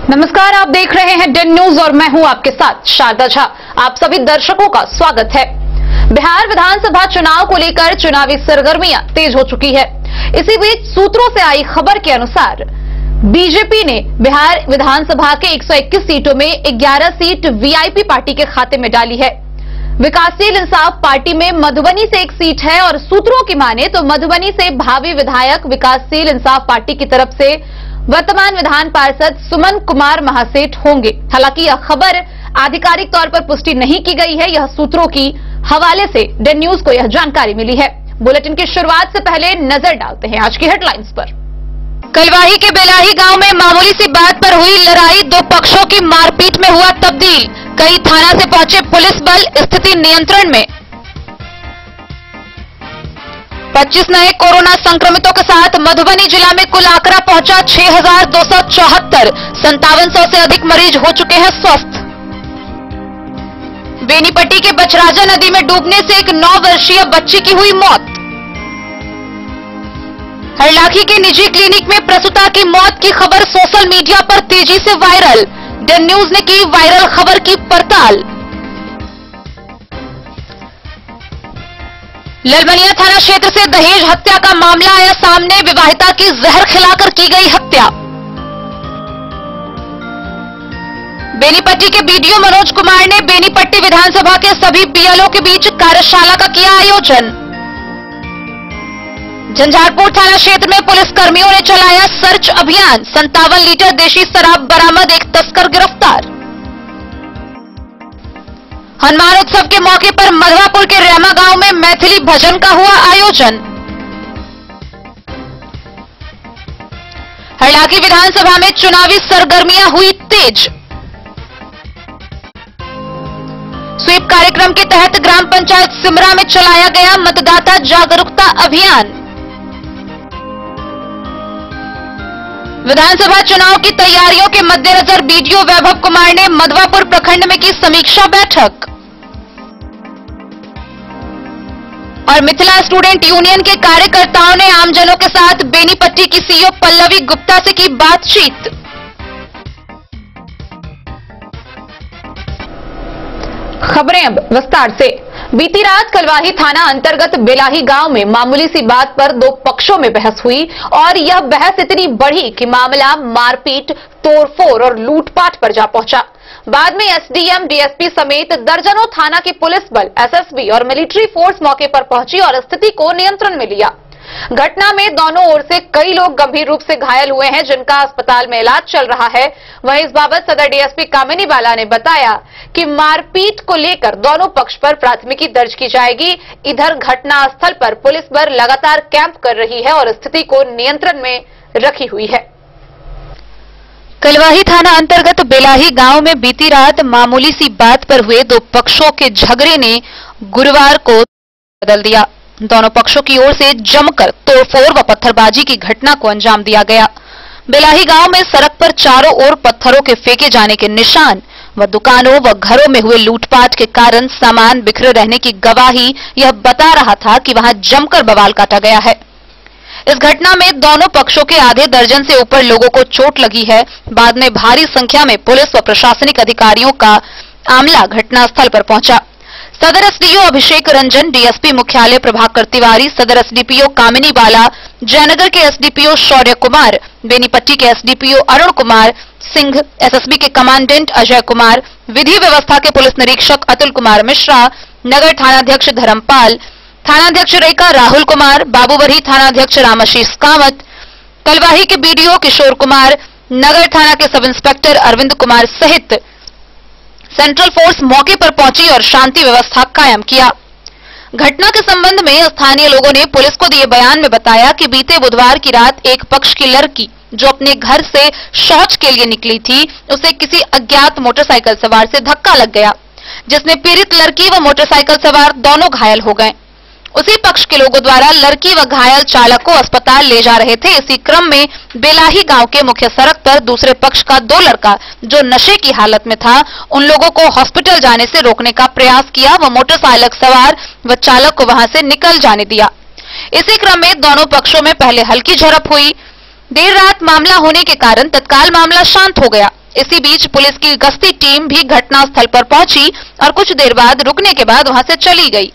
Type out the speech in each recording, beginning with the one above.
नमस्कार, आप देख रहे हैं डेन न्यूज और मैं हूं आपके साथ शारदा झा। आप सभी दर्शकों का स्वागत है। बिहार विधानसभा चुनाव को लेकर चुनावी सरगर्मियां तेज हो चुकी है। इसी बीच सूत्रों से आई खबर के अनुसार बीजेपी ने बिहार विधानसभा के 121 सीटों में 11 सीट वीआईपी पार्टी के खाते में डाली है। विकासशील इंसाफ पार्टी में मधुबनी से एक सीट है और सूत्रों की माने तो मधुबनी से भावी विधायक विकासशील इंसाफ पार्टी की तरफ से वर्तमान विधान पार्षद सुमन कुमार महासेठ होंगे। हालांकि यह खबर आधिकारिक तौर पर पुष्टि नहीं की गई है। यह सूत्रों की हवाले से डेन न्यूज को यह जानकारी मिली है। बुलेटिन की शुरुआत से पहले नजर डालते हैं आज की हेडलाइंस पर। कलवाही के बेलाही गांव में मामूली सी बात पर हुई लड़ाई, दो पक्षों की मारपीट में हुआ तब्दील। कई थाना से पहुंचे पुलिस बल, स्थिति नियंत्रण में। 25 नए कोरोना संक्रमितों के साथ मधुबनी जिला में कुल आंकड़ा पहुंचा 6,274। 5700 से अधिक मरीज हो चुके हैं स्वस्थ। बेनीपट्टी के बचराजा नदी में डूबने से एक 9 वर्षीय बच्ची की हुई मौत। हरलाखी के निजी क्लिनिक में प्रसूता की मौत की खबर सोशल मीडिया पर तेजी से वायरल। डेन न्यूज ने की वायरल खबर की पड़ताल। ललमनिया थाना क्षेत्र से दहेज हत्या का मामला आया सामने। विवाहिता की जहर खिलाकर की गई हत्या। बेनीपट्टी के बीडीओ मनोज कुमार ने बेनीपट्टी विधानसभा के सभी बीएलओ के बीच कार्यशाला का किया आयोजन। झंझारपुर थाना क्षेत्र में पुलिस कर्मियों ने चलाया सर्च अभियान। 57 लीटर देशी शराब बरामद, एक तस्कर गिरफ्तार। हनुमान उत्सव के मौके पर मधवापुर के रेमा गांव में मैथिली भजन का हुआ आयोजन। हरलाखी विधानसभा में चुनावी सरगर्मियां हुई तेज। स्वीप कार्यक्रम के तहत ग्राम पंचायत सिमरा में चलाया गया मतदाता जागरूकता अभियान। विधानसभा चुनाव की तैयारियों के मद्देनजर बीडीओ वैभव कुमार ने मधवापुर प्रखंड में की समीक्षा बैठक। और मिथिला स्टूडेंट यूनियन के कार्यकर्ताओं ने आमजनों के साथ बेनीपट्टी की सीईओ पल्लवी गुप्ता से की बातचीत। खबरें अब विस्तार से। बीती रात कलवाही थाना अंतर्गत बेलाही गांव में मामूली सी बात पर दो पक्षों में बहस हुई और यह बहस इतनी बढ़ी कि मामला मारपीट, तोड़फोड़ और लूटपाट पर जा पहुंचा। बाद में एसडीएम, डीएसपी समेत दर्जनों थाना की पुलिस बल, एसएसबी और मिलिट्री फोर्स मौके पर पहुंची और स्थिति को नियंत्रण में लिया। घटना में दोनों ओर से कई लोग गंभीर रूप से घायल हुए हैं, जिनका अस्पताल में इलाज चल रहा है। वहीं इस बाबत सदर डीएसपी कामिनी बाला ने बताया कि मारपीट को लेकर दोनों पक्ष पर प्राथमिकी दर्ज की जाएगी। इधर घटनास्थल पर पुलिस बल लगातार कैंप कर रही है और स्थिति को नियंत्रण में रखी हुई है। कलवाही थाना अंतर्गत बेलाही गांव में बीती रात मामूली सी बात पर हुए दो पक्षों के झगड़े ने गुरुवार को बदल दिया। दोनों पक्षों की ओर से जमकर तोड़फोड़ व पत्थरबाजी की घटना को अंजाम दिया गया। बेलाही गांव में सड़क पर चारों ओर पत्थरों के फेंके जाने के निशान व दुकानों व घरों में हुए लूटपाट के कारण सामान बिखरे रहने की गवाही यह बता रहा था कि वहां जमकर बवाल काटा गया है। इस घटना में दोनों पक्षों के आधे दर्जन से ऊपर लोगों को चोट लगी है। बाद में भारी संख्या में पुलिस व प्रशासनिक अधिकारियों का आमला घटनास्थल पर पहुंचा। सदर एसडीओ अभिषेक रंजन, डीएसपी मुख्यालय प्रभाकर तिवारी, सदर एसडीपीओ कामिनी बाला, जयनगर के एसडीपीओ शौर्य कुमार, बेनीपट्टी के एसडीपीओ अरुण कुमार सिंह, एसएसबी के कमांडेंट अजय कुमार, विधि व्यवस्था के पुलिस निरीक्षक अतुल कुमार मिश्रा, नगर थानाध्यक्ष धर्मपाल, थानाध्यक्ष रेखा राहुल कुमार, बाबूबरही थानाध्यक्ष रामाशीष कामत, कलवाही के बीडीओ किशोर कुमार, नगर थाना के सब इंस्पेक्टर अरविंद कुमार सहित सेंट्रल फोर्स मौके पर पहुंची और शांति व्यवस्था कायम किया। घटना के संबंध में स्थानीय लोगों ने पुलिस को दिए बयान में बताया कि बीते बुधवार की रात एक पक्ष की लड़की जो अपने घर से शौच के लिए निकली थी, उसे किसी अज्ञात मोटरसाइकिल सवार से धक्का लग गया, जिसमें पीड़ित लड़की व मोटरसाइकिल सवार दोनों घायल हो गए। उसी पक्ष के लोगों द्वारा लड़की व घायल चालक को अस्पताल ले जा रहे थे। इसी क्रम में बेलाही गांव के मुख्य सड़क पर दूसरे पक्ष का दो लड़का जो नशे की हालत में था, उन लोगों को हॉस्पिटल जाने से रोकने का प्रयास किया व मोटरसाइकिल सवार व चालक को वहां से निकल जाने दिया। इसी क्रम में दोनों पक्षों में पहले हल्की झड़प हुई। देर रात मामला होने के कारण तत्काल मामला शांत हो गया। इसी बीच पुलिस की गश्ती टीम भी घटनास्थल पर पहुंची और कुछ देर बाद रुकने के बाद वहां से चली गई।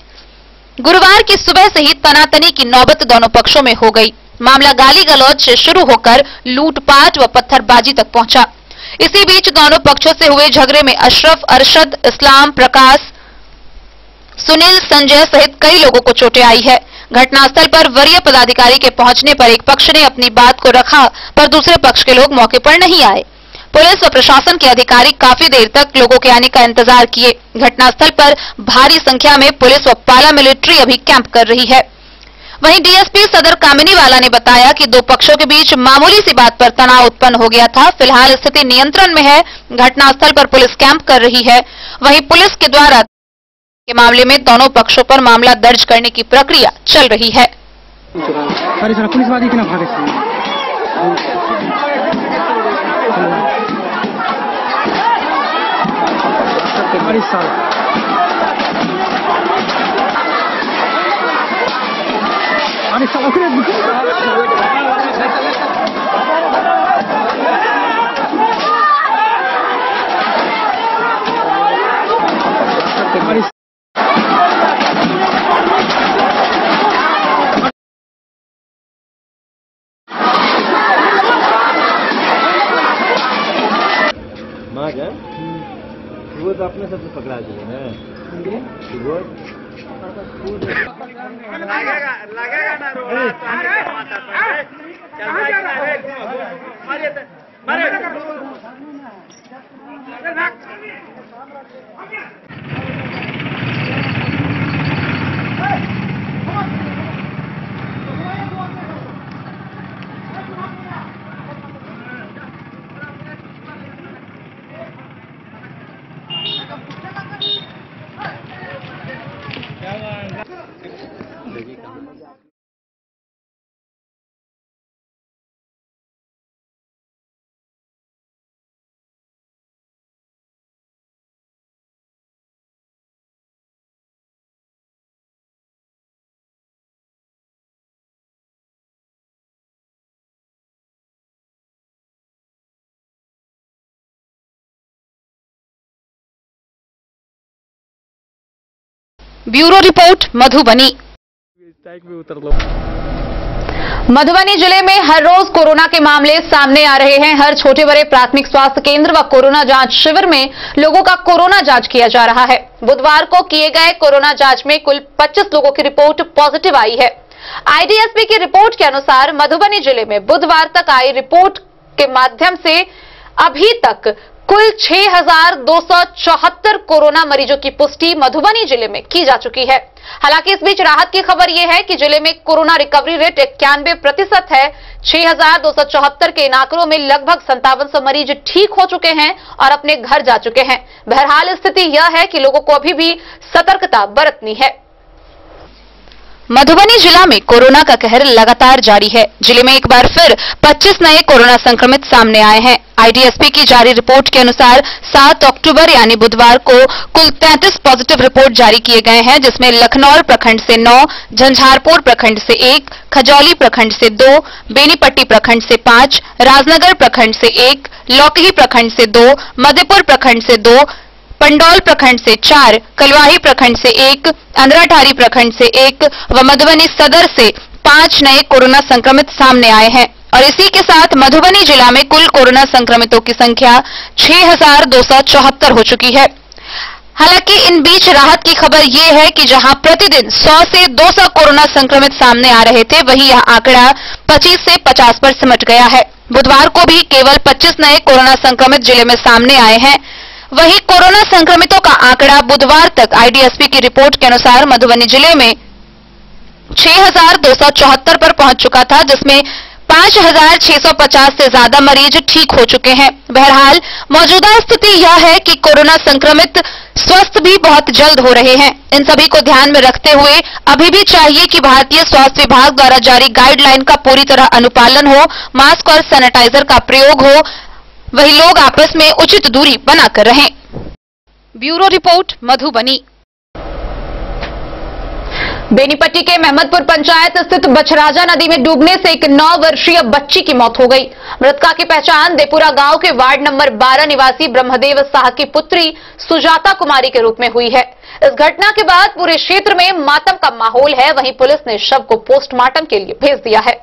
गुरुवार की सुबह से ही तनातनी की नौबत दोनों पक्षों में हो गई। मामला गाली गलौज से शुरू होकर लूटपाट व पत्थरबाजी तक पहुंचा। इसी बीच दोनों पक्षों से हुए झगड़े में अशरफ, अरशद, इस्लाम, प्रकाश, सुनील, संजय सहित कई लोगों को चोटें आई है। घटनास्थल पर वरीय पदाधिकारी के पहुंचने पर एक पक्ष ने अपनी बात को रखा, पर दूसरे पक्ष के लोग मौके पर नहीं आए। पुलिस व प्रशासन के अधिकारी काफी देर तक लोगों के आने का इंतजार किए। घटनास्थल पर भारी संख्या में पुलिस व पाला मिलिट्री अभी कैंप कर रही है। वहीं डीएसपी सदर कामिनीवाला ने बताया कि दो पक्षों के बीच मामूली सी बात पर तनाव उत्पन्न हो गया था। फिलहाल स्थिति नियंत्रण में है। घटनास्थल पर पुलिस कैंप कर रही है। वहीं पुलिस के द्वारा के मामले में दोनों पक्षों पर मामला दर्ज करने की प्रक्रिया चल रही है। वो तो अपने सबसे पकड़ा दिए ना। लगेगा ना रोड़ा ब्यूरो रिपोर्ट मधुबनी। मधुबनी जिले में हर रोज कोरोना के मामले सामने आ रहे हैं। हर छोटे बड़े प्राथमिक स्वास्थ्य केंद्र व कोरोना जांच शिविर में लोगों का कोरोना जांच किया जा रहा है। बुधवार को किए गए कोरोना जांच में कुल 25 लोगों की रिपोर्ट पॉजिटिव आई है। आईडीएसपी की रिपोर्ट के अनुसार मधुबनी जिले में बुधवार तक आई रिपोर्ट के माध्यम से अभी तक कुल 6,274 कोरोना मरीजों की पुष्टि मधुबनी जिले में की जा चुकी है। हालांकि इस बीच राहत की खबर यह है कि जिले में कोरोना रिकवरी रेट 91% है। 6,274 के इन आंकड़ों में लगभग 5700 मरीज ठीक हो चुके हैं और अपने घर जा चुके हैं। बहरहाल स्थिति यह है कि लोगों को अभी भी सतर्कता बरतनी है। मधुबनी जिला में कोरोना का कहर लगातार जारी है। जिले में एक बार फिर 25 नए कोरोना संक्रमित सामने आए हैं। आईडीएसपी की जारी रिपोर्ट के अनुसार 7 अक्टूबर यानी बुधवार को कुल 33 पॉजिटिव रिपोर्ट जारी किए गए हैं, जिसमें लखनौर प्रखंड से 9, झंझारपुर प्रखंड से 1, खजौली प्रखंड से 2, बेनीपट्टी प्रखंड से 5, राजनगर प्रखंड से 1, लौकही प्रखंड से 2, मधेपुर प्रखंड से 2, पंडौल प्रखंड से 4, कलवाही प्रखंड से 1, अंधराठारी प्रखंड से 1 व मधुबनी सदर से 5 नए कोरोना संक्रमित सामने आए हैं। और इसी के साथ मधुबनी जिला में कुल कोरोना संक्रमितों की संख्या 6,274 हो चुकी है। हालांकि इन बीच राहत की खबर यह है कि जहां प्रतिदिन 100 से 200 कोरोना संक्रमित सामने आ रहे थे, वहीं यह आंकड़ा 25 से 50 पर सिमट गया है। बुधवार को भी केवल 25 नए कोरोना संक्रमित जिले में सामने आए हैं। वहीं कोरोना संक्रमितों का आंकड़ा बुधवार तक आईडीएसपी की रिपोर्ट के अनुसार मधुबनी जिले में 6,274 पर पहुंच चुका था, जिसमें 5,650 से ज्यादा मरीज ठीक हो चुके हैं। बहरहाल मौजूदा स्थिति यह है कि कोरोना संक्रमित स्वस्थ भी बहुत जल्द हो रहे हैं। इन सभी को ध्यान में रखते हुए अभी भी चाहिए कि भारतीय स्वास्थ्य विभाग द्वारा जारी गाइडलाइन का पूरी तरह अनुपालन हो, मास्क और सैनिटाइजर का प्रयोग हो, वही लोग आपस में उचित दूरी बनाकर रहें। Bureau report Madhubani. बेनीपट्टी के महमदपुर पंचायत स्थित बछराजा नदी में डूबने से एक 9 वर्षीय बच्ची की मौत हो गई। मृतका की पहचान देपुरा गांव के वार्ड नंबर 12 निवासी ब्रह्मदेव शाह की पुत्री सुजाता कुमारी के रूप में हुई है। इस घटना के बाद पूरे क्षेत्र में मातम का माहौल है। वहीं पुलिस ने शव को पोस्टमार्टम के लिए भेज दिया है।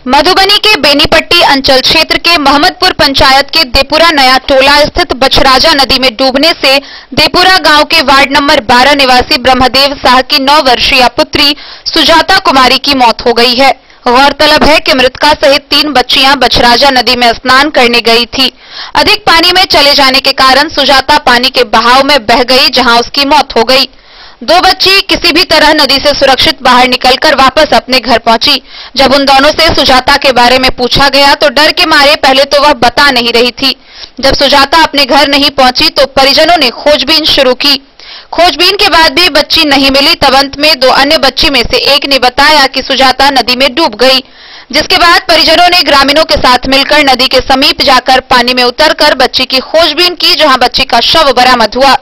मधुबनी के बेनीपट्टी अंचल क्षेत्र के महमदपुर पंचायत के देपुरा नया टोला स्थित बछराजा नदी में डूबने से देपुरा गांव के वार्ड नंबर 12 निवासी ब्रह्मदेव शाह की 9 वर्षीय पुत्री सुजाता कुमारी की मौत हो गई है। गौरतलब है कि मृतका सहित 3 बच्चियां बछराजा नदी में स्नान करने गई थी। अधिक पानी में चले जाने के कारण सुजाता पानी के बहाव में बह गई, जहां उसकी मौत हो गई। 2 बच्ची किसी भी तरह नदी से सुरक्षित बाहर निकलकर वापस अपने घर पहुंची। जब उन दोनों से सुजाता के बारे में पूछा गया तो डर के मारे पहले तो वह बता नहीं रही थी। जब सुजाता अपने घर नहीं पहुंची तो परिजनों ने खोजबीन शुरू की। खोजबीन के बाद भी बच्ची नहीं मिली। तब अंत में 2 अन्य बच्ची में से एक ने बताया कि सुजाता नदी में डूब गई, जिसके बाद परिजनों ने ग्रामीणों के साथ मिलकर नदी के समीप जाकर पानी में उतरकर बच्ची की खोजबीन की, जहां बच्ची का शव बरामद हुआ।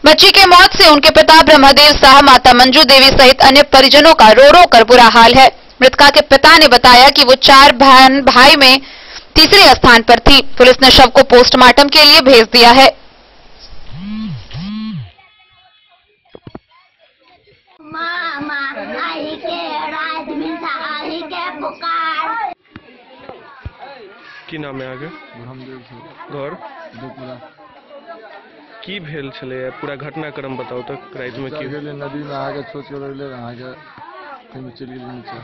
बच्ची के मौत से उनके पिता ब्रह्मदेव शाह, माता मंजू देवी सहित अन्य परिजनों का रो रो कर बुरा हाल है। मृतका के पिता ने बताया कि वो 4 बहन भाई में तीसरे स्थान पर थी। पुलिस ने शव को पोस्टमार्टम के लिए भेज दिया है। की नाम है आगे घर की भेल छले पूरा घटनाक्रम बताओ तो रात में की नदी में आगे सोच के आगे कहीं चल गए नीचे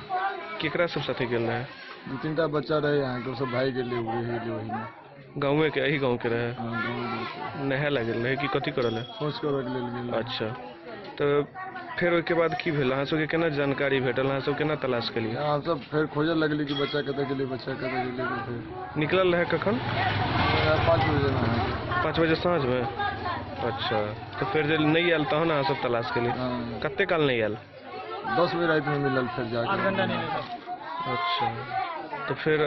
केकरा सब साथे गेल रहे 2-3टा बच्चा रहे यहाँ के सब भाई गेले वही में गाँव के यही गाँव के रहे नहा लागल रहे कि कथी करल है सोच कर गेल। अच्छा तो फिर उसके बाद की भेल अहाँ सबके केना जानकारी भेटल अहाँ सब केना तलाश केलिए हम सब फिर खोजे लगली कि बच्चा कतऽ गेलै फिर निकलल रहे कखन 5 बजे 5 बजे साँझ में। अच्छा तो फिर जब नहीं आयल तहन अहाँ सब तलाश केलिए कते काल नहीं आयल 10 बजे रात में मिलल फिर जाके अच्छा तो फिर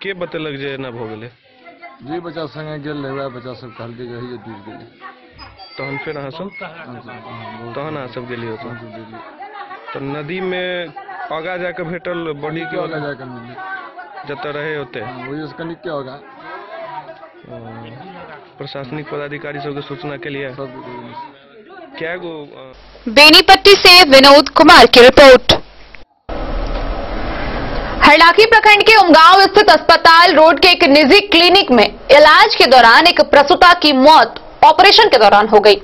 के बतेलक जे एना भ गेलै जे बच्चा संगे गेल रहे वह बच्चा सब कहलकै जे हे डूब गेलै तहन फिर अहाँ सब तहन अहाँ सब गेलिए तो नदी में आगा जाके भेटल बॉडी के आगा जाके मिलले जतऽ रहे होते वही से कनिक के होगा प्रशासनिक पदाधिकारी सबके सूचना के लिए क्या गो बेनीपट्टी से विनोद कुमार की रिपोर्ट। हरलाखी प्रखंड के उमगांव स्थित अस्पताल रोड के एक निजी क्लिनिक में इलाज के दौरान एक प्रसूता की मौत ऑपरेशन के दौरान हो गई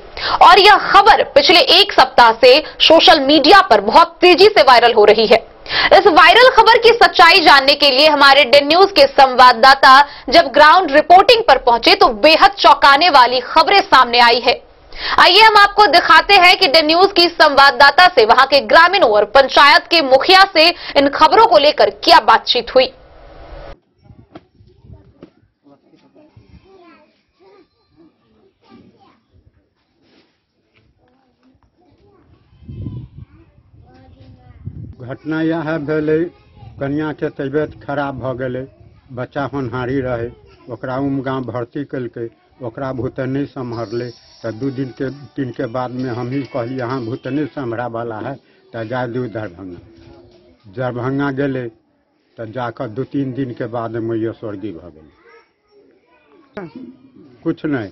और यह खबर पिछले 1 सप्ताह से सोशल मीडिया पर बहुत तेजी से वायरल हो रही है। इस वायरल खबर की सच्चाई जानने के लिए हमारे डे न्यूज के संवाददाता जब ग्राउंड रिपोर्टिंग पर पहुंचे तो बेहद चौंकाने वाली खबरें सामने आई है। आइए हम आपको दिखाते हैं कि डे न्यूज की संवाददाता से वहां के ग्रामीणों और पंचायत के मुखिया से इन खबरों को लेकर क्या बातचीत हुई। घटना यह भेलै कन्या के तबियत खराब भ गेलै, बच्चा होनहारी रहे, ओकरा उमगांव भर्ती कलकै, ओकरा भूतनी सम्हरलै तो 2 दिन के बाद में हम ही कहली यहाँ भूतनी सम्हरा वाला है तो जा दू दरभंगा गेलै तो जाकर 2-3 दिन के बाद मैया स्वर्गीय भ गेलै। कुछ नहीं,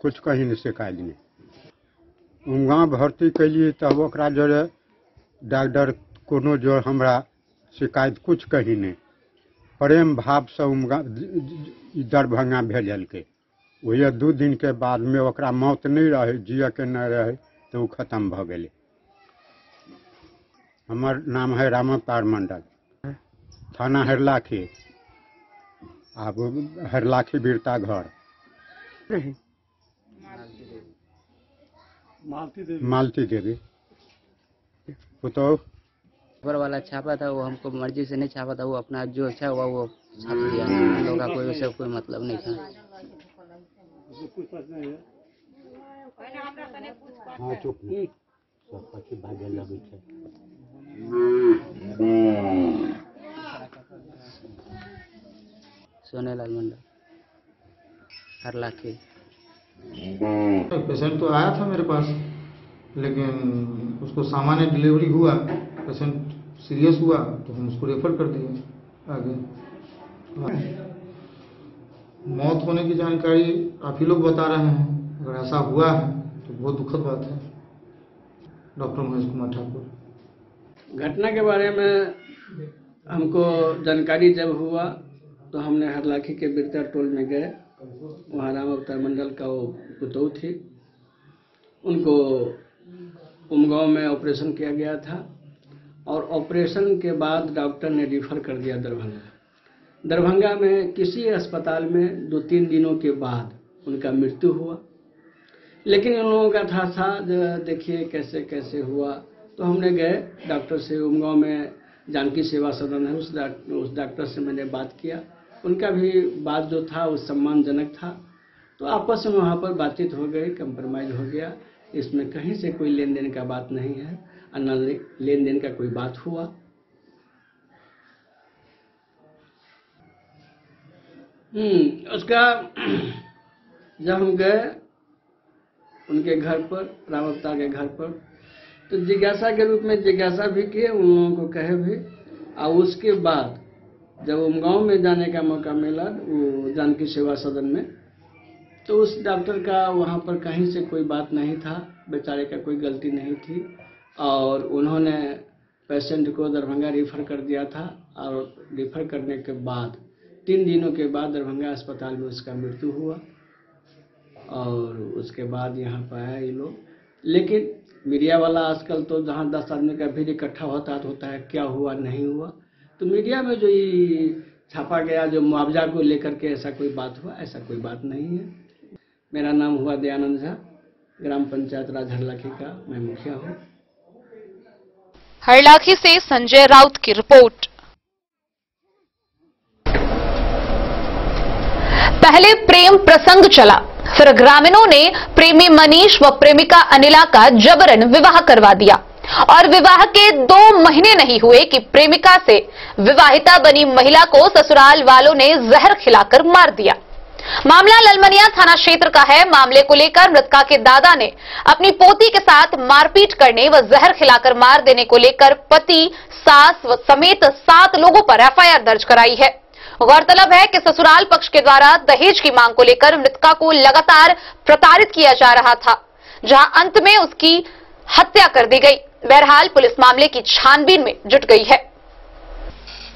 कुछ कहीं नहीं शिकायत नहीं। उमगांव भर्ती कैलिए तब ओकरा जोड़े डॉक्टर कोनो जो हमरा शिकायत कुछ कही नहीं, प्रेम भाव से दरभंगा भेजलकै। वही 2 दिन के बाद में ओकरा मौत नहीं रहे, जिए के नहीं रहे तो वो खत्म भ गेलै। हमार नाम है रामपार मंडल, थाना हरलाखी, अब हरलाखी बीरता घर मालती देवी तो खबर वाला छापा था, वो हमको मर्जी से नहीं छापा था, वो अपना जो अच्छा हुआ वो छाप दिया। हम लोग का कोई वैसे कोई मतलब नहीं था। हाँ चुप सब पछी भागे लगे छे। सोनेलाल मंडल हरलाखी। पेशेंट तो आया था मेरे पास, लेकिन उसको सामान्य डिलीवरी हुआ, पेशेंट सीरियस हुआ तो हम उसको रेफर कर दिए आगे। मौत होने की जानकारी आप ही लोग बता रहे हैं, अगर ऐसा हुआ है तो बहुत दुखद बात है। डॉक्टर महेश कुमार ठाकुर। घटना के बारे में हमको जानकारी जब हुआ तो हमने हरलाखी के बिरता टोल में गए। वहाँ राम अवतार मंडल का वो पुतौ थी, उनको उमगांव में ऑपरेशन किया गया था और ऑपरेशन के बाद डॉक्टर ने रिफ़र कर दिया दरभंगा। दरभंगा में किसी अस्पताल में 2-3 दिनों के बाद उनका मृत्यु हुआ। लेकिन उन लोगों का था देखिए कैसे कैसे हुआ, तो हमने गए डॉक्टर से। उमगांव में जानकी सेवा सदन है, उस डॉक्टर से मैंने बात किया। उनका भी बात जो था वो सम्मानजनक था, तो आपस में वहाँ पर बातचीत हो गई, कंप्रोमाइज हो गया। इसमें कहीं से कोई लेन देन का बात नहीं है, न लेन देन का कोई बात हुआ। उसका जब हम गए उनके घर पर, राम अवतार के घर पर, तो जिज्ञासा के रूप में जिज्ञासा भी किए, उन लोगों को कहे भी। और उसके बाद जब उमगांव में जाने का मौका मिला वो जानकी सेवा सदन में, तो उस डॉक्टर का वहाँ पर कहीं से कोई बात नहीं था, बेचारे का कोई गलती नहीं थी। और उन्होंने पेशेंट को दरभंगा रेफर कर दिया था और रेफर करने के बाद 3 दिनों के बाद दरभंगा अस्पताल में उसका मृत्यु हुआ। और उसके बाद यहाँ पर आया ये लोग। लेकिन मीडिया वाला आजकल तो जहाँ 10 आदमी का भीड़ इकट्ठा होता है क्या हुआ नहीं हुआ, तो मीडिया में जो ये छापा गया जो मुआवजा को लेकर के ऐसा कोई बात हुआ, ऐसा कोई बात नहीं है। मेरा नाम हुआ दयानंद झा, ग्राम पंचायत राज हरलाखी का मैं मुखिया हूँ। हरलाखी से संजय राउत की रिपोर्ट। पहले प्रेम प्रसंग चला, फिर ग्रामीणों ने प्रेमी मनीष व प्रेमिका अनिला का जबरन विवाह करवा दिया और विवाह के 2 महीने नहीं हुए कि प्रेमिका से विवाहिता बनी महिला को ससुराल वालों ने जहर खिलाकर मार दिया। मामला ललमनिया थाना क्षेत्र का है। मामले को लेकर मृतका के दादा ने अपनी पोती के साथ मारपीट करने व जहर खिलाकर मार देने को लेकर पति, सास व समेत 7 लोगों पर एफआईआर दर्ज कराई है। गौरतलब है कि ससुराल पक्ष के द्वारा दहेज की मांग को लेकर मृतका को लगातार प्रताड़ित किया जा रहा था, जहां अंत में उसकी हत्या कर दी गई। बहरहाल पुलिस मामले की छानबीन में जुट गई है।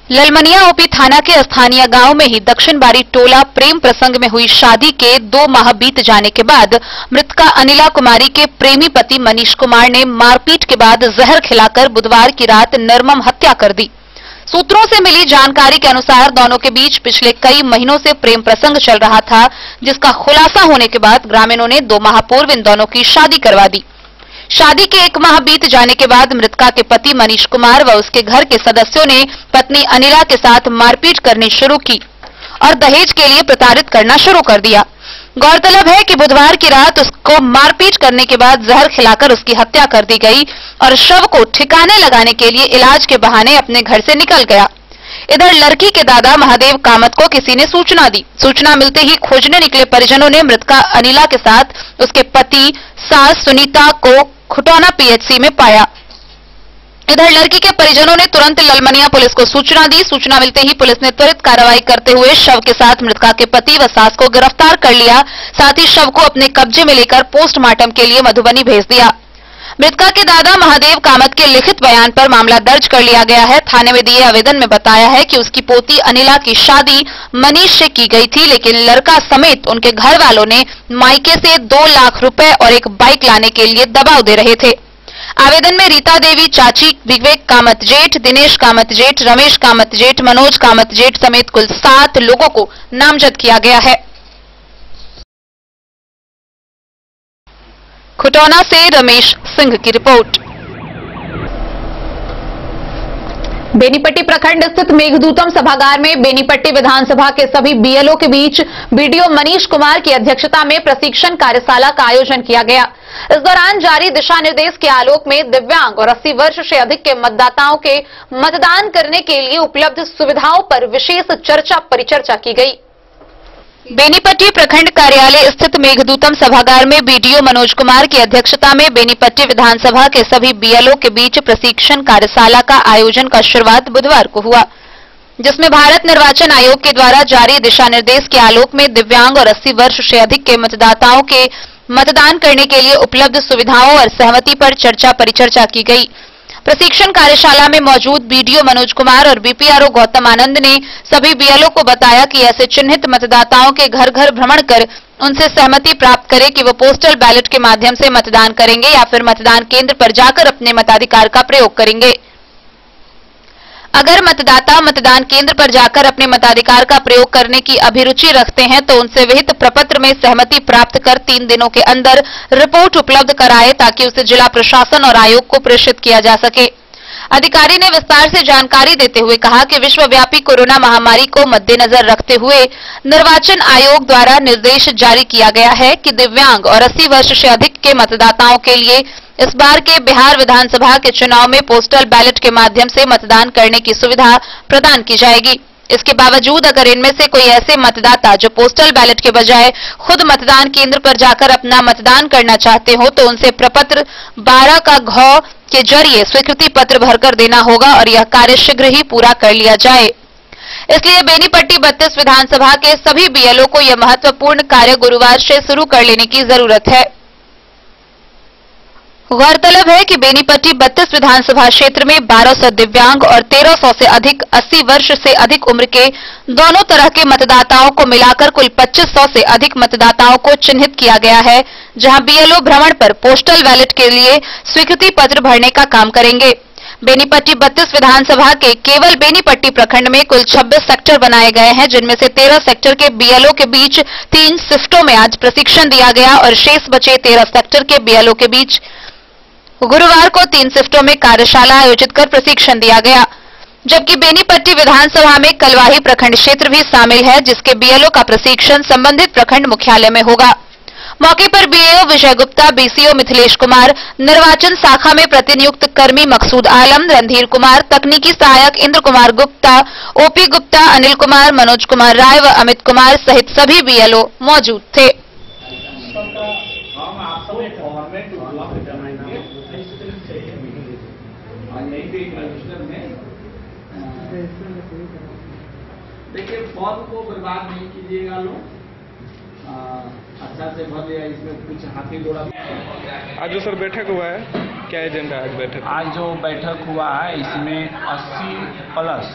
ललमनिया ओपी थाना के स्थानीय गांव में ही दक्षिण बारी टोला प्रेम प्रसंग में हुई शादी के 2 माह बीत जाने के बाद मृतका अनिला कुमारी के प्रेमी पति मनीष कुमार ने मारपीट के बाद जहर खिलाकर बुधवार की रात निर्मम हत्या कर दी। सूत्रों से मिली जानकारी के अनुसार दोनों के बीच पिछले कई महीनों से प्रेम प्रसंग चल रहा था, जिसका खुलासा होने के बाद ग्रामीणों ने 2 माह पूर्व इन दोनों की शादी करवा दी। शादी के 1 माह बीत जाने के बाद मृतका के पति मनीष कुमार व उसके घर के सदस्यों ने पत्नी अनिला के साथ मारपीट करनी शुरू की और दहेज के लिए प्रताड़ित करना शुरू कर दिया। गौरतलब है कि बुधवार की रात उसको मारपीट करने के बाद जहर खिलाकर उसकी हत्या कर दी गई और शव को ठिकाने लगाने के लिए इलाज के बहाने अपने घर से निकल गया। इधर लड़की के दादा महादेव कामत को किसी ने सूचना दी। सूचना मिलते ही खोजने निकले परिजनों ने मृतका अनिला के साथ उसके पति, सास सुनीता को खुटौना पीएचसी में पाया। इधर लड़की के परिजनों ने तुरंत ललमनिया पुलिस को सूचना दी। सूचना मिलते ही पुलिस ने त्वरित कार्रवाई करते हुए शव के साथ मृतका के पति व सास को गिरफ्तार कर लिया। साथ ही शव को अपने कब्जे में लेकर पोस्टमार्टम के लिए मधुबनी भेज दिया। मृतका के दादा महादेव कामत के लिखित बयान पर मामला दर्ज कर लिया गया है। थाने में दिए आवेदन में बताया है कि उसकी पोती अनिला की शादी मनीष से की गई थी, लेकिन लड़का समेत उनके घर वालों ने मायके से 2 लाख रुपए और एक बाइक लाने के लिए दबाव दे रहे थे। आवेदन में रीता देवी चाची, विवेक कामत जेठ, दिनेश कामत जेठ, रमेश कामत जेठ, मनोज कामत जेठ समेत कुल 7 लोगों को नामजद किया गया है। खुटौना से रमेश सिंह की रिपोर्ट। बेनीपट्टी प्रखंड स्थित मेघदूतम सभागार में बेनीपट्टी विधानसभा के सभी बीएलओ के बीच बीडीओ मनीष कुमार की अध्यक्षता में प्रशिक्षण कार्यशाला का आयोजन किया गया। इस दौरान जारी दिशा निर्देश के आलोक में दिव्यांग और 80 वर्ष से अधिक के मतदाताओं के मतदान करने के लिए उपलब्ध सुविधाओं पर विशेष चर्चा परिचर्चा की गई। बेनीपट्टी प्रखंड कार्यालय स्थित मेघदूतम सभागार में बीडीओ मनोज कुमार की अध्यक्षता में बेनीपट्टी विधानसभा के सभी बीएलओ के बीच प्रशिक्षण कार्यशाला का आयोजन का शुरुआत बुधवार को हुआ, जिसमें भारत निर्वाचन आयोग के द्वारा जारी दिशा निर्देश के आलोक में दिव्यांग और 80 वर्ष से अधिक के मतदाताओं के मतदान करने के लिए उपलब्ध सुविधाओं और सहमति पर चर्चा परिचर्चा की गई। प्रशिक्षण कार्यशाला में मौजूद बीडीओ मनोज कुमार और बीपीआरओ गौतम आनंद ने सभी बीएलओ को बताया कि ऐसे चिन्हित मतदाताओं के घर घर भ्रमण कर उनसे सहमति प्राप्त करें कि वो पोस्टल बैलेट के माध्यम से मतदान करेंगे या फिर मतदान केंद्र पर जाकर अपने मताधिकार का प्रयोग करेंगे। अगर मतदाता मतदान केंद्र पर जाकर अपने मताधिकार का प्रयोग करने की अभिरुचि रखते हैं तो उनसे विहित प्रपत्र में सहमति प्राप्त कर 3 दिनों के अंदर रिपोर्ट उपलब्ध कराए ताकि उसे जिला प्रशासन और आयोग को प्रेषित किया जा सके। अधिकारी ने विस्तार से जानकारी देते हुए कहा कि विश्वव्यापी कोरोना महामारी को मद्देनजर रखते हुए निर्वाचन आयोग द्वारा निर्देश जारी किया गया है कि दिव्यांग और 80 वर्ष से अधिक के मतदाताओं के लिए इस बार के बिहार विधानसभा के चुनाव में पोस्टल बैलेट के माध्यम से मतदान करने की सुविधा प्रदान की जाएगी। इसके बावजूद अगर इनमें से कोई ऐसे मतदाता जो पोस्टल बैलेट के बजाय खुद मतदान केंद्र पर जाकर अपना मतदान करना चाहते हो तो उनसे प्रपत्र 12 का घ के जरिए स्वीकृति पत्र भरकर देना होगा और यह कार्य शीघ्र ही पूरा कर लिया जाए। इसलिए बेनीपट्टी 32 विधानसभा के सभी बीएलओ को यह महत्वपूर्ण कार्य गुरुवार से शुरू कर लेने की जरूरत है। गौरतलब है कि बेनीपट्टी 32 विधानसभा क्षेत्र में 1200 दिव्यांग और 1300 से अधिक 80 वर्ष से अधिक उम्र के दोनों तरह के मतदाताओं को मिलाकर कुल 2500 से अधिक मतदाताओं को चिन्हित किया गया है, जहां बीएलओ भ्रमण पर पोस्टल बैलेट के लिए स्वीकृति पत्र भरने का काम करेंगे। बेनीपट्टी 32 विधानसभा के केवल बेनीपट्टी प्रखंड में कुल 26 सेक्टर बनाए गए हैं, जिनमें से 13 सेक्टर के बीएलओ के बीच 3 शिफ्टों में आज प्रशिक्षण दिया गया और शेष बचे 13 सेक्टर के बीएलओ के बीच गुरुवार को 3 शिफ्टों में कार्यशाला आयोजित कर प्रशिक्षण दिया गया। जबकि बेनीपट्टी विधानसभा में कलवाही प्रखंड क्षेत्र भी शामिल है, जिसके बीएलओ का प्रशिक्षण संबंधित प्रखंड मुख्यालय में होगा। मौके पर बीएओ विजय गुप्ता, बीसीओ मिथिलेश कुमार, निर्वाचन शाखा में प्रतिनियुक्त कर्मी मकसूद आलम, रणधीर कुमार, तकनीकी सहायक इंद्र कुमार गुप्ता, ओपी गुप्ता, अनिल कुमार, मनोज कुमार राय व अमित कुमार सहित सभी बीएलओ मौजूद थे। देखिए फॉर्म को बर्बाद नहीं कीजिएगा लोग, अच्छा से भर लिया, इसमें कुछ हाथी घोड़ा। आज जो सर बैठक हुआ है, क्या एजेंडा है आज बैठक? आज जो बैठक हुआ है इसमें 80+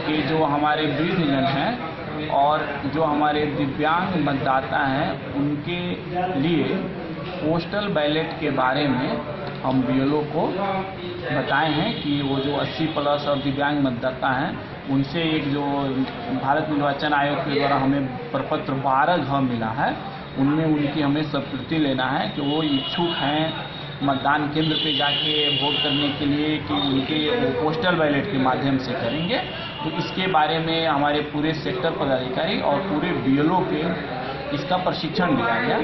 के जो हमारे वृद्धजन हैं और जो हमारे दिव्यांग मतदाता हैं उनके लिए पोस्टल बैलेट के बारे में हम बीएलओ को बताए हैं कि वो जो 80+ और दिव्यांग मतदाता हैं उनसे एक जो भारत निर्वाचन आयोग के द्वारा हमें प्रपत्र 12 घ मिला है, उनमें उनकी हमें स्वीकृति लेना है कि वो इच्छुक हैं मतदान केंद्र पे जाके वोट करने के लिए कि उनके वो पोस्टल बैलेट के माध्यम से करेंगे। तो इसके बारे में हमारे पूरे सेक्टर पदाधिकारी और पूरे बीएलओ के इसका प्रशिक्षण दिया गया,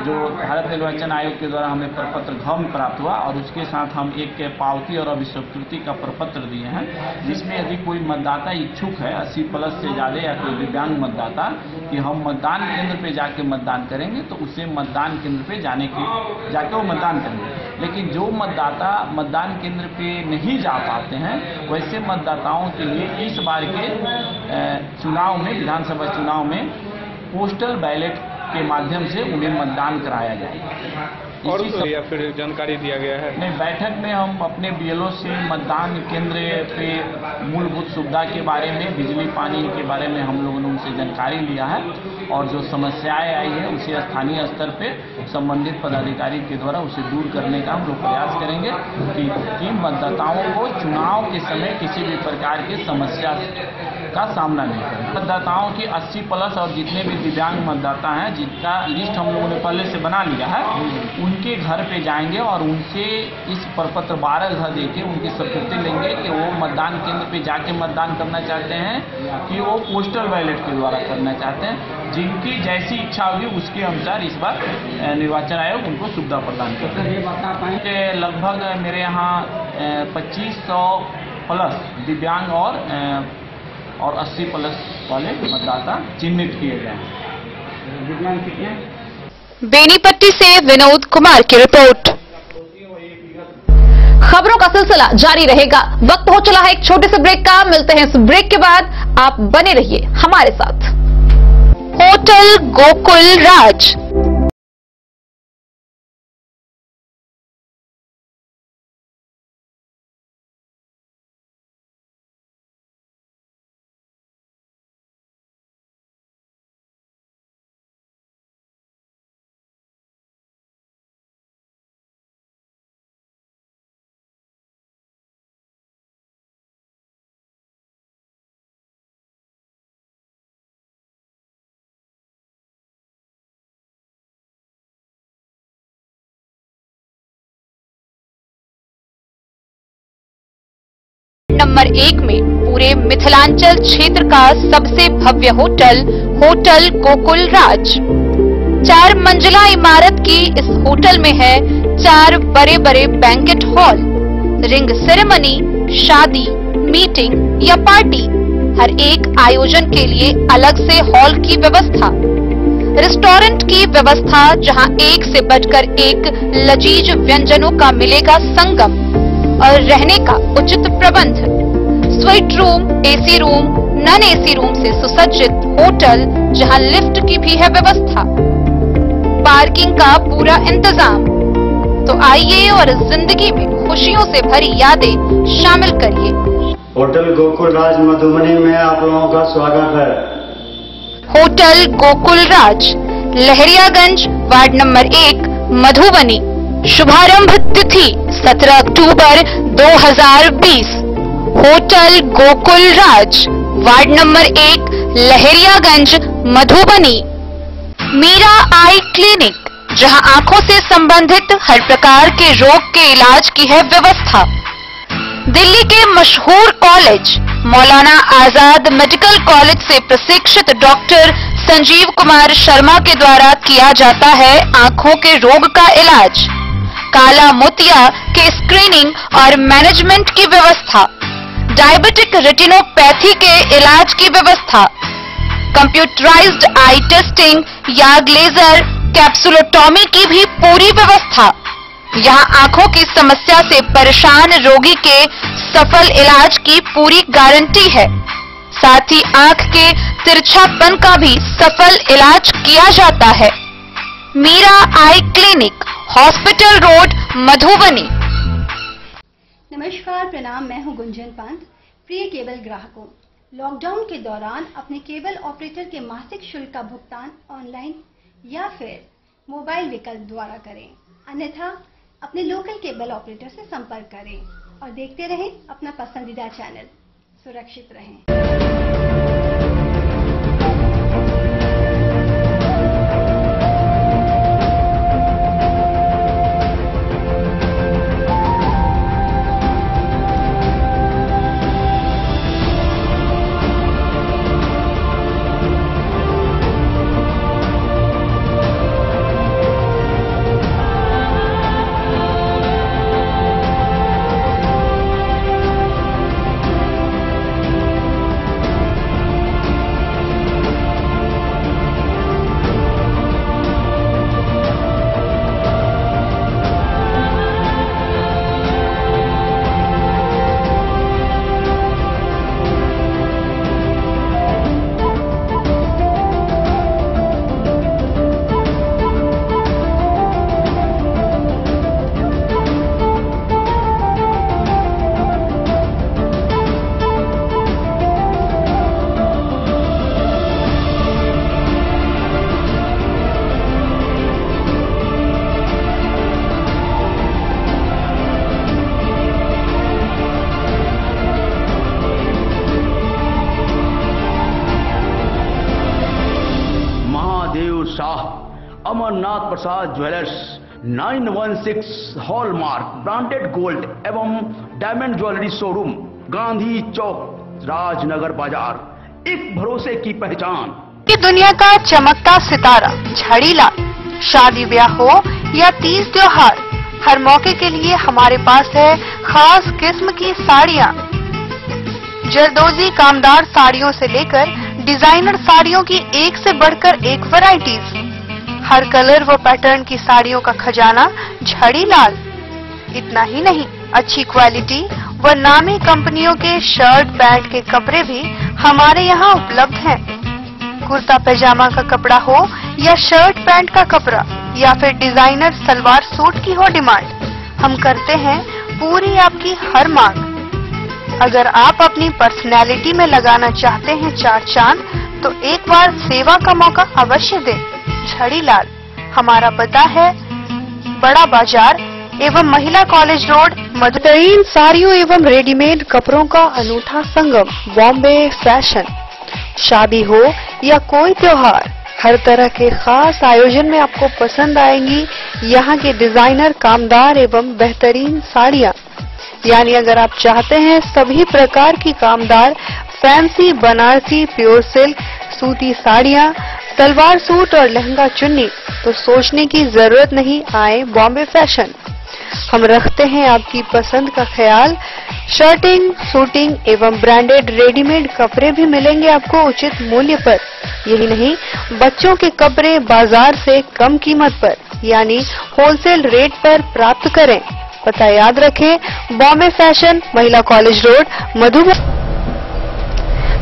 जो भारत निर्वाचन आयोग के द्वारा हमें प्रपत्र घ प्राप्त हुआ और उसके साथ हम एक पावती और अभिस्वीकृति का प्रपत्र दिए हैं, जिसमें यदि कोई मतदाता इच्छुक है 80+ से ज़्यादा या कोई दिव्यांग मतदाता कि हम मतदान केंद्र पे जाके मतदान करेंगे तो उसे मतदान केंद्र पे जाके वो मतदान करेंगे। लेकिन जो मतदाता मतदान केंद्र पे नहीं जा पाते हैं वैसे मतदाताओं के लिए इस बार के चुनाव में, विधानसभा चुनाव में पोस्टल बैलेट के माध्यम से उन्हें मतदान कराया जाएगा। और या फिर जानकारी दिया गया है? नहीं, बैठक में हम अपने बीएलओ से मतदान केंद्र पे मूलभूत सुविधा के बारे में, बिजली पानी के बारे में हम लोगों ने उनसे जानकारी लिया है और जो समस्याएं आई है उसे स्थानीय स्तर पे संबंधित पदाधिकारी के द्वारा उसे दूर करने का हम लोग प्रयास करेंगे कि मतदाताओं को चुनाव के समय किसी भी प्रकार की समस्या का सामना नहीं करें। मतदाताओं की 80+ और जितने भी दिव्यांग मतदाता हैं जिनका लिस्ट हम लोगों ने पहले से बना लिया है, उनके घर पे जाएंगे और उनसे इस प्रपत्र 12 घ देके उनकी स्वीकृति लेंगे कि वो मतदान केंद्र पे जाके मतदान करना चाहते हैं कि वो पोस्टल बैलेट के द्वारा करना चाहते हैं। जिनकी जैसी इच्छा होगी उसके अनुसार इस बार निर्वाचन आयोग उनको सुविधा प्रदान करता है। लगभग मेरे यहाँ 2500+ दिव्यांग और 80+ वाले मतदाता चिन्हित किए गए हैं। दिव्यांग कितने हैं? बेनीपट्टी से विनोद कुमार की रिपोर्ट। खबरों का सिलसिला जारी रहेगा। वक्त हो चला है एक छोटे से ब्रेक का। मिलते हैं इस ब्रेक के बाद। आप बने रहिए हमारे साथ। होटल गोकुल राज। नंबर 1 में पूरे मिथिलांचल क्षेत्र का सबसे भव्य होटल होटल गोकुल राज। 4 मंजिला इमारत की इस होटल में है 4 बड़े बड़े बैंकेट हॉल, रिंग सेरेमनी, शादी, मीटिंग या पार्टी, हर एक आयोजन के लिए अलग से हॉल की व्यवस्था, रेस्टोरेंट की व्यवस्था जहां एक से बढ़कर एक लजीज व्यंजनों का मिलेगा संगम, और रहने का उचित प्रबंध, suite room, AC room, non AC room से सुसज्जित होटल जहां लिफ्ट की भी है व्यवस्था, पार्किंग का पूरा इंतजाम। तो आइए और जिंदगी में खुशियों से भरी यादें शामिल करिए। होटल गोकुल राज मधुबनी में आप लोगों का स्वागत है। Hotel Gokul Raj, Lahariyaganj, ward number 1, Madhubani. शुभारंभ तिथि 17 अक्टूबर 2020। Hotel Gokul Raj, ward number 1, Lahariyaganj, Madhubani. Meera eye clinic, जहां आंखों से संबंधित हर प्रकार के रोग के इलाज की है व्यवस्था। दिल्ली के मशहूर college Maulana Azad medical college से प्रशिक्षित डॉक्टर संजीव कुमार शर्मा के द्वारा किया जाता है आंखों के रोग का इलाज, काला मोतिया के स्क्रीनिंग और मैनेजमेंट की व्यवस्था, डायबिटिक रेटिनोपैथी के इलाज की व्यवस्था, कंप्यूटराइज्ड आई टेस्टिंग या लेजर कैप्सुलोटॉमी की भी पूरी व्यवस्था। यहां आंखों की समस्या से परेशान रोगी के सफल इलाज की पूरी गारंटी है। साथ ही आंख के तिरछापन का भी सफल इलाज किया जाता है। Meera eye clinic, hospital road, Madhubani. नमस्कार, प्रणाम। मैं हूं गुंजन पंत। प्रिय केबल ग्राहकों, लॉकडाउन के दौरान अपने केबल ऑपरेटर के मासिक शुल्क का भुगतान ऑनलाइन या फिर मोबाइल विकल्प द्वारा करें, अन्यथा अपने लोकल केबल ऑपरेटर से संपर्क करें और देखते रहें अपना पसंदीदा चैनल। सुरक्षित रहें। अमरनाथ प्रसाद ज्वेलर्स 916 हॉलमार्क ब्रांडेड गोल्ड एवं डायमंड ज्वेलरी शोरूम, गांधी चौक, राजनगर बाजार, एक भरोसे की पहचान। ये दुनिया का चमकता सितारा झाड़ीलाल, शादी ब्याह हो या तीज त्योहार, हर मौके के लिए हमारे पास है खास किस्म की साड़ियाँ। जरदोजी कामदार साड़ियों से लेकर डिजाइनर साड़ियों की एक से बढ़कर एक वैरायटीज, हर कलर व पैटर्न की साड़ियों का खजाना झड़ी लाल। इतना ही नहीं, अच्छी क्वालिटी व नामी कंपनियों के शर्ट पैंट के कपड़े भी हमारे यहाँ उपलब्ध हैं। कुर्ता पैजामा का कपड़ा हो या शर्ट पैंट का कपड़ा या फिर डिजाइनर सलवार सूट की हो डिमांड, हम करते हैं पूरी आपकी हर मांग। अगर आप अपनी पर्सनैलिटी में लगाना चाहते हैं चार चांद तो एक बार सेवा का मौका अवश्य दें। झड़ी लाल, हमारा पता है बड़ा बाजार एवं महिला कॉलेज रोड, मधुबन। साड़ियों एवं रेडीमेड कपड़ों का अनूठा संगम, बॉम्बे फैशन। शादी हो या कोई त्योहार, हर तरह के खास आयोजन में आपको पसंद आएंगी यहाँ के डिजाइनर कामदार एवं बेहतरीन साड़ियाँ। यानी अगर आप चाहते हैं सभी प्रकार की कामदार फैंसी बनारसी प्योर सिल्क सूती साड़ियाँ, सलवार सूट और लहंगा चुन्नी, तो सोचने की जरूरत नहीं, आए बॉम्बे फैशन। हम रखते हैं आपकी पसंद का ख्याल। शर्टिंग, सूटिंग एवं ब्रांडेड रेडीमेड कपड़े भी मिलेंगे आपको उचित मूल्य पर। यही नहीं, बच्चों के कपड़े बाजार से कम कीमत पर यानी होलसेल रेट पर प्राप्त करें। पता याद रखें, बॉम्बे फैशन, महिला कॉलेज रोड, मधुबन।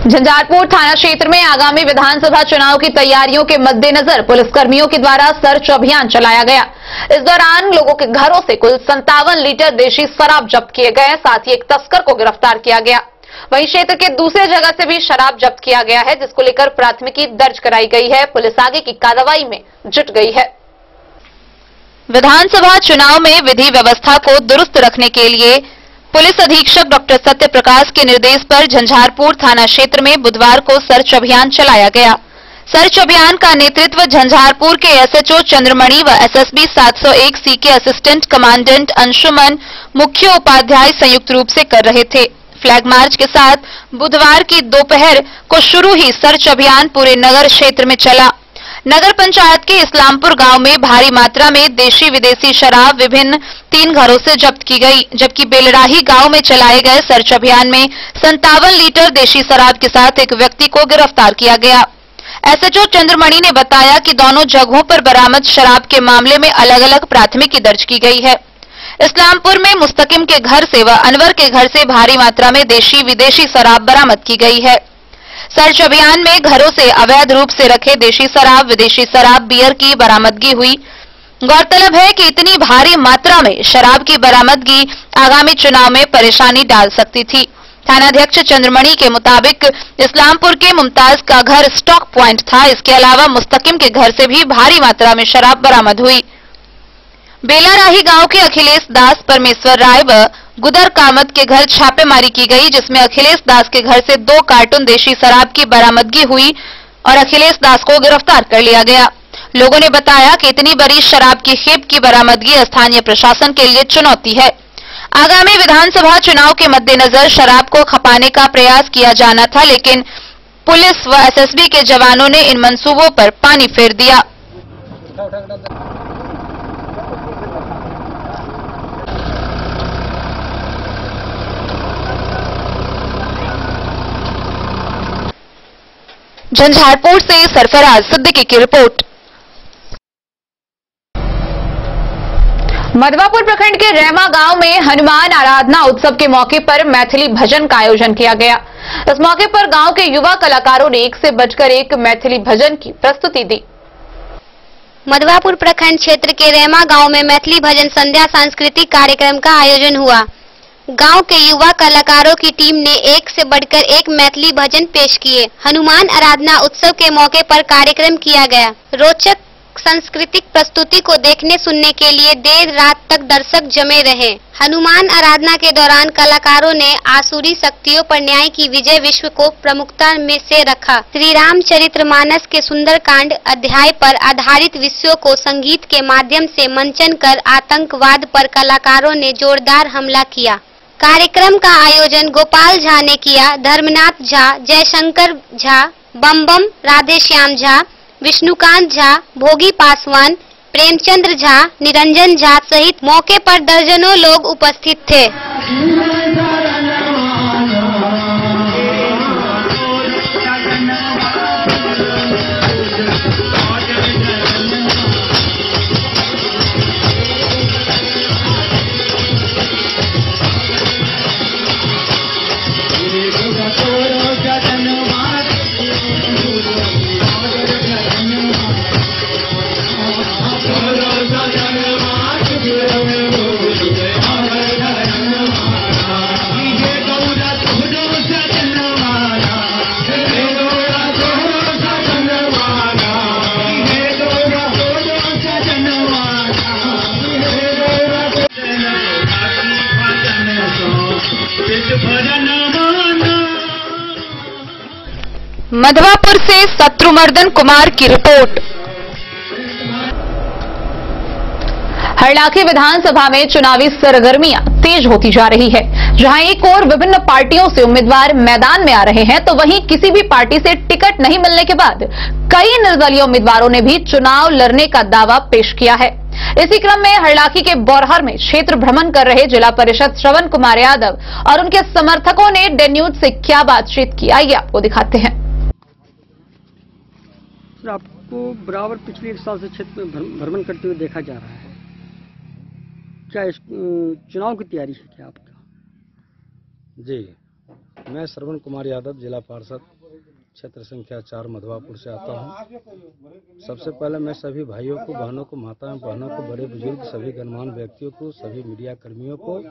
झंझारपुर थाना क्षेत्र में आगामी विधानसभा चुनाव की तैयारियों के मद्देनजर पुलिसकर्मियों के द्वारा सर्च अभियान चलाया गया। इस दौरान लोगों के घरों से कुल 57 लीटर देशी शराब जब्त किए गए, साथ ही एक तस्कर को गिरफ्तार किया गया। वहीं क्षेत्र के दूसरे जगह से भी शराब जब्त किया गया है, जिसको लेकर प्राथमिकी दर्ज कराई गई है। पुलिस आगे की कार्रवाई में जुट गई है। विधानसभा चुनाव में विधि व्यवस्था को दुरुस्त रखने के लिए पुलिस अधीक्षक डॉक्टर सत्य प्रकाश के निर्देश पर झंझारपुर थाना क्षेत्र में बुधवार को सर्च अभियान चलाया गया। सर्च अभियान का नेतृत्व झंझारपुर के एसएचओ चंद्रमणि व एसएसबी 701 सी के असिस्टेंट कमांडेंट अंशुमन मुख्य उपाध्याय संयुक्त रूप से कर रहे थे। फ्लैग मार्च के साथ बुधवार की दोपहर को शुरू ही सर्च अभियान पूरे नगर क्षेत्र में चला। नगर पंचायत के इस्लामपुर गांव में भारी मात्रा में देशी विदेशी शराब विभिन्न 3 घरों से जब्त की गई, जबकि बेलराही गांव में चलाए गए सर्च अभियान में 57 लीटर देशी शराब के साथ एक व्यक्ति को गिरफ्तार किया गया। एसएचओ चंद्रमणि ने बताया कि दोनों जगहों पर बरामद शराब के मामले में अलग अलग प्राथमिकी दर्ज की गई है। इस्लामपुर में मुस्तकिम के घर से व अनवर के घर से भारी मात्रा में देशी विदेशी शराब बरामद की गई है। सर्च अभियान में घरों से अवैध रूप से रखे देशी शराब, विदेशी शराब, बियर की बरामदगी हुई। गौरतलब है कि इतनी भारी मात्रा में शराब की बरामदगी आगामी चुनाव में परेशानी डाल सकती थी। थानाध्यक्ष चंद्रमणि के मुताबिक इस्लामपुर के मुमताज का घर स्टॉक पॉइंट था। इसके अलावा मुस्तकिम के घर से भी भारी मात्रा में शराब बरामद हुई। बेलाराही गांव के अखिलेश दास, परमेश्वर राय व गुदर कामत के घर छापेमारी की गई, जिसमें अखिलेश दास के घर से 2 कार्टून देशी शराब की बरामदगी हुई और अखिलेश दास को गिरफ्तार कर लिया गया। लोगों ने बताया कि इतनी बड़ी शराब की खेप की बरामदगी स्थानीय प्रशासन के लिए चुनौती है। आगामी विधानसभा चुनाव के मद्देनजर शराब को खपाने का प्रयास किया जाना था, लेकिन पुलिस व एसएसबी के जवानों ने इन मंसूबों पर पानी फेर दिया। झंझारपुर से सरफराज सिद्दीकी की रिपोर्ट। मधवापुर प्रखंड के रेमा गांव में हनुमान आराधना उत्सव के मौके पर मैथिली भजन का आयोजन किया गया। इस मौके पर गांव के युवा कलाकारों ने एक से बढ़कर एक मैथिली भजन की प्रस्तुति दी। मधवापुर प्रखंड क्षेत्र के रेमा गांव में मैथिली भजन संध्या सांस्कृतिक कार्यक्रम का आयोजन हुआ। गांव के युवा कलाकारों की टीम ने एक से बढ़कर एक मैथिली भजन पेश किए। हनुमान आराधना उत्सव के मौके पर कार्यक्रम किया गया। रोचक सांस्कृतिक प्रस्तुति को देखने सुनने के लिए देर रात तक दर्शक जमे रहे। हनुमान आराधना के दौरान कलाकारों ने आसुरी शक्तियों पर न्याय की विजय विश्व को प्रमुखता में से रखा। श्री रामचरितमानस के सुंदरकांड अध्याय पर आधारित विषयों को संगीत के माध्यम से मंचन कर आतंकवाद पर कलाकारों ने जोरदार हमला किया। कार्यक्रम का आयोजन गोपाल झा ने किया। धर्मनाथ झा, जयशंकर झा, बम बम राधेश्याम झा, विष्णुकांत झा, भोगी पासवान, प्रेमचंद्र झा, निरंजन झा सहित मौके पर दर्जनों लोग उपस्थित थे। मधवापुर से शत्रुमर्दन कुमार की रिपोर्ट। हरलाखी विधानसभा में चुनावी सरगर्मियां तेज होती जा रही है। जहां एक ओर विभिन्न पार्टियों से उम्मीदवार मैदान में आ रहे हैं, तो वहीं किसी भी पार्टी से टिकट नहीं मिलने के बाद कई निर्दलीय उम्मीदवारों ने भी चुनाव लड़ने का दावा पेश किया है। इसी क्रम में हरलाखी के बौरहर में क्षेत्र भ्रमण कर रहे जिला परिषद श्रवण कुमार यादव और उनके समर्थकों ने डे न्यूज से क्या बातचीत की, आइए आपको दिखाते हैं। आपको बराबर पिछले 1 साल से क्षेत्र में भ्रमण करते हुए देखा जा रहा है, क्या इस चुनाव की तैयारी है क्या आपका? जी, मैं श्रवण कुमार यादव जिला पार्षद क्षेत्र संख्या 4 मधवापुर से आता हूं। सबसे पहले मैं सभी भाइयों को, बहनों को, माताओं बहनों को, बड़े बुजुर्ग, सभी गणमान्य व्यक्तियों को, सभी मीडिया कर्मियों को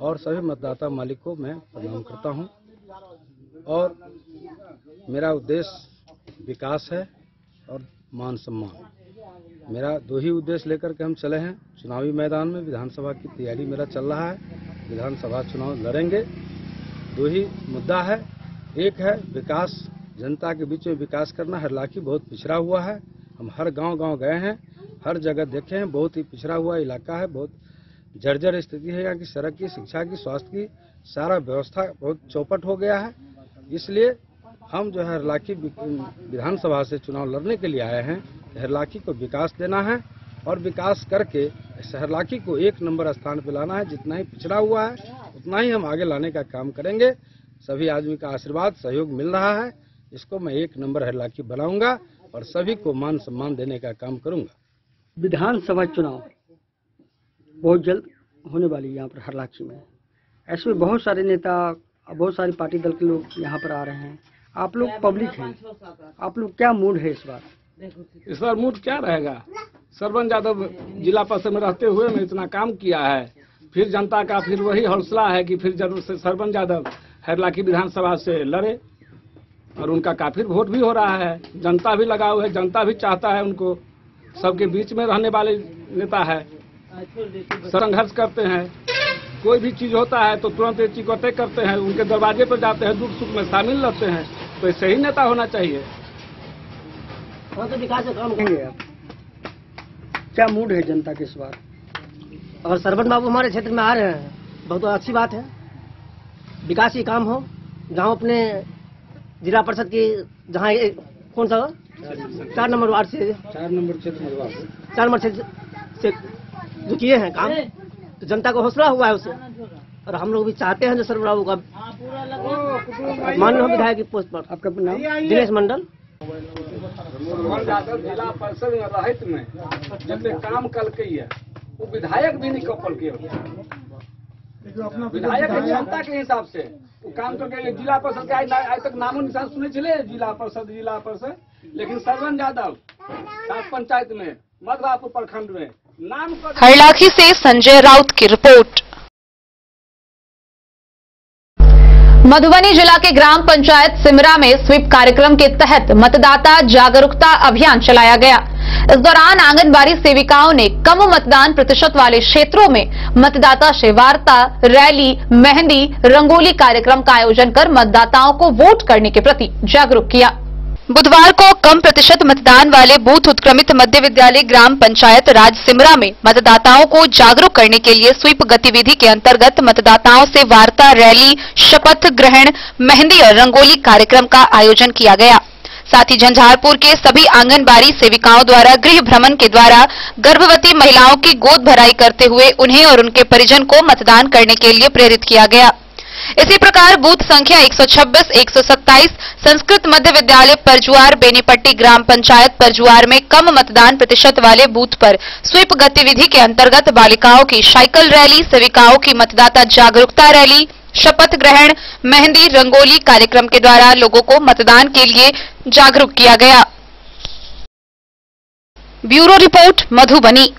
और सभी मतदाता मालिक को मैं प्रणाम करता हूं। और मेरा उद्देश्य विकास है और मान सम्मान। मेरा 2 ही उद्देश्य लेकर के हम चले हैं। चुनावी मैदान में विधानसभा की तैयारी मेरा चल रहा है, विधानसभा चुनाव लड़ेंगे। 2 ही मुद्दा है, एक है विकास, जनता के बीच में विकास करना। हरलाखी बहुत पिछड़ा हुआ है, हम हर गांव गए हैं, हर जगह देखे हैं, बहुत ही पिछड़ा हुआ इलाका है, बहुत जर्जर स्थिति है यहाँ की, सड़क की, शिक्षा की, स्वास्थ्य की, सारा व्यवस्था बहुत चौपट हो गया है। इसलिए हम जो है हरलाखी विधानसभा से चुनाव लड़ने के लिए आए हैं। हरलाखी को विकास देना है और विकास करके हरलाखी को 1 नंबर स्थान पर लाना है। जितना ही पिछड़ा हुआ है उतना ही हम आगे लाने का काम करेंगे। सभी आदमी का आशीर्वाद सहयोग मिल रहा है, इसको मैं 1 नंबर हरलाखी बनाऊंगा और सभी को मान सम्मान देने का काम करूंगा। विधानसभा चुनाव बहुत जल्द होने वाली है यहाँ पर हरलाखी में। ऐसे में बहुत सारे नेता, बहुत सारी पार्टी दल के लोग यहाँ पर आ रहे हैं। आप लोग पब्लिक हैं, आप लोग क्या मूड है इस बार? इस बार मूड क्या रहेगा? श्रवण यादव जिला परिषद में रहते हुए में इतना काम किया है, फिर जनता का फिर वही हौसला है कि फिर जरूर से श्रवण यादव हरलाखी विधानसभा से लड़े और उनका काफी वोट भी हो रहा है। जनता भी लगा हुआ है, जनता भी चाहता है उनको। सबके बीच में रहने वाले नेता है, संघर्ष करते हैं, कोई भी चीज होता है तो तुरंत इकट्ठे करते हैं, उनके दरवाजे पर जाते हैं, दुख सुख में शामिल रहते हैं। तो ऐसे ही नेता होना चाहिए। तो विकास का काम करेंगे आप, क्या मूड है जनता के इस बार? और श्रवण बाबू हमारे क्षेत्र में आ रहे हैं, बहुत अच्छी बात है। विकास ही काम हो, गांव अपने जिला परिषद की जहाँ कौन सा 4 नंबर वार्ड से 4 नंबर क्षेत्र 4 नंबर क्षेत्र से जो किए हैं काम, तो जनता को हौसला हुआ है उससे। और हम लोग भी चाहते हैं जो श्रवण बाबू का माननीय विधायक की पोस्ट पर। आपका नाम? दिनेश मंडल। श्रवण यादव जिला परिषद में रहित में जितने काम कल के है वो विधायक भी नहीं कपल के विधायक जनता के हिसाब से वो काम करके जिला परिषद के आज तक नामो निशान सुने चले जिला परिषद। लेकिन श्रवण यादव सात पंचायत में मधवापुर प्रखंड में नाम। हरलाखी से संजय राउत की रिपोर्ट। मधुबनी जिला के ग्राम पंचायत सिमरा में स्वीप कार्यक्रम के तहत मतदाता जागरूकता अभियान चलाया गया। इस दौरान आंगनबाड़ी सेविकाओं ने कम मतदान प्रतिशत वाले क्षेत्रों में मतदाता से वार्ता, रैली, मेहंदी, रंगोली कार्यक्रम का आयोजन कर मतदाताओं को वोट करने के प्रति जागरूक किया। बुधवार को कम प्रतिशत मतदान वाले बूथ उत्क्रमित मध्य विद्यालय ग्राम पंचायत राज सिमरा में मतदाताओं को जागरूक करने के लिए स्वीप गतिविधि के अंतर्गत मतदाताओं से वार्ता, रैली, शपथ ग्रहण, मेहंदी और रंगोली कार्यक्रम का आयोजन किया गया। साथ ही झंझारपुर के सभी आंगनबाड़ी सेविकाओं द्वारा गृह भ्रमण के द्वारा गर्भवती महिलाओं की गोद भराई करते हुए उन्हें और उनके परिजन को मतदान करने के लिए प्रेरित किया गया। इसी प्रकार बूथ संख्या 126, 127 संस्कृत मध्य विद्यालय परजुआर बेनीपट्टी ग्राम पंचायत परजुआर में कम मतदान प्रतिशत वाले बूथ पर स्वीप गतिविधि के अंतर्गत बालिकाओं की साइकिल रैली, सेविकाओं की मतदाता जागरूकता रैली, शपथ ग्रहण, मेहंदी, रंगोली कार्यक्रम के द्वारा लोगों को मतदान के लिए जागरूक किया गया। Bureau report Madhubani.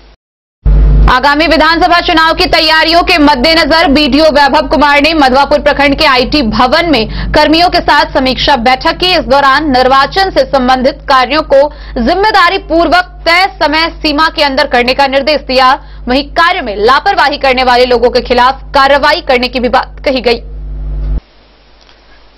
आगामी विधानसभा चुनाव की तैयारियों के मद्देनजर बीडीओ वैभव कुमार ने मधवापुर प्रखंड के आईटी भवन में कर्मियों के साथ समीक्षा बैठक की। इस दौरान निर्वाचन से संबंधित कार्यों को जिम्मेदारी पूर्वक तय समय सीमा के अंदर करने का निर्देश दिया। वहीं कार्य में लापरवाही करने वाले लोगों के खिलाफ कार्रवाई करने की भी बात कही गई।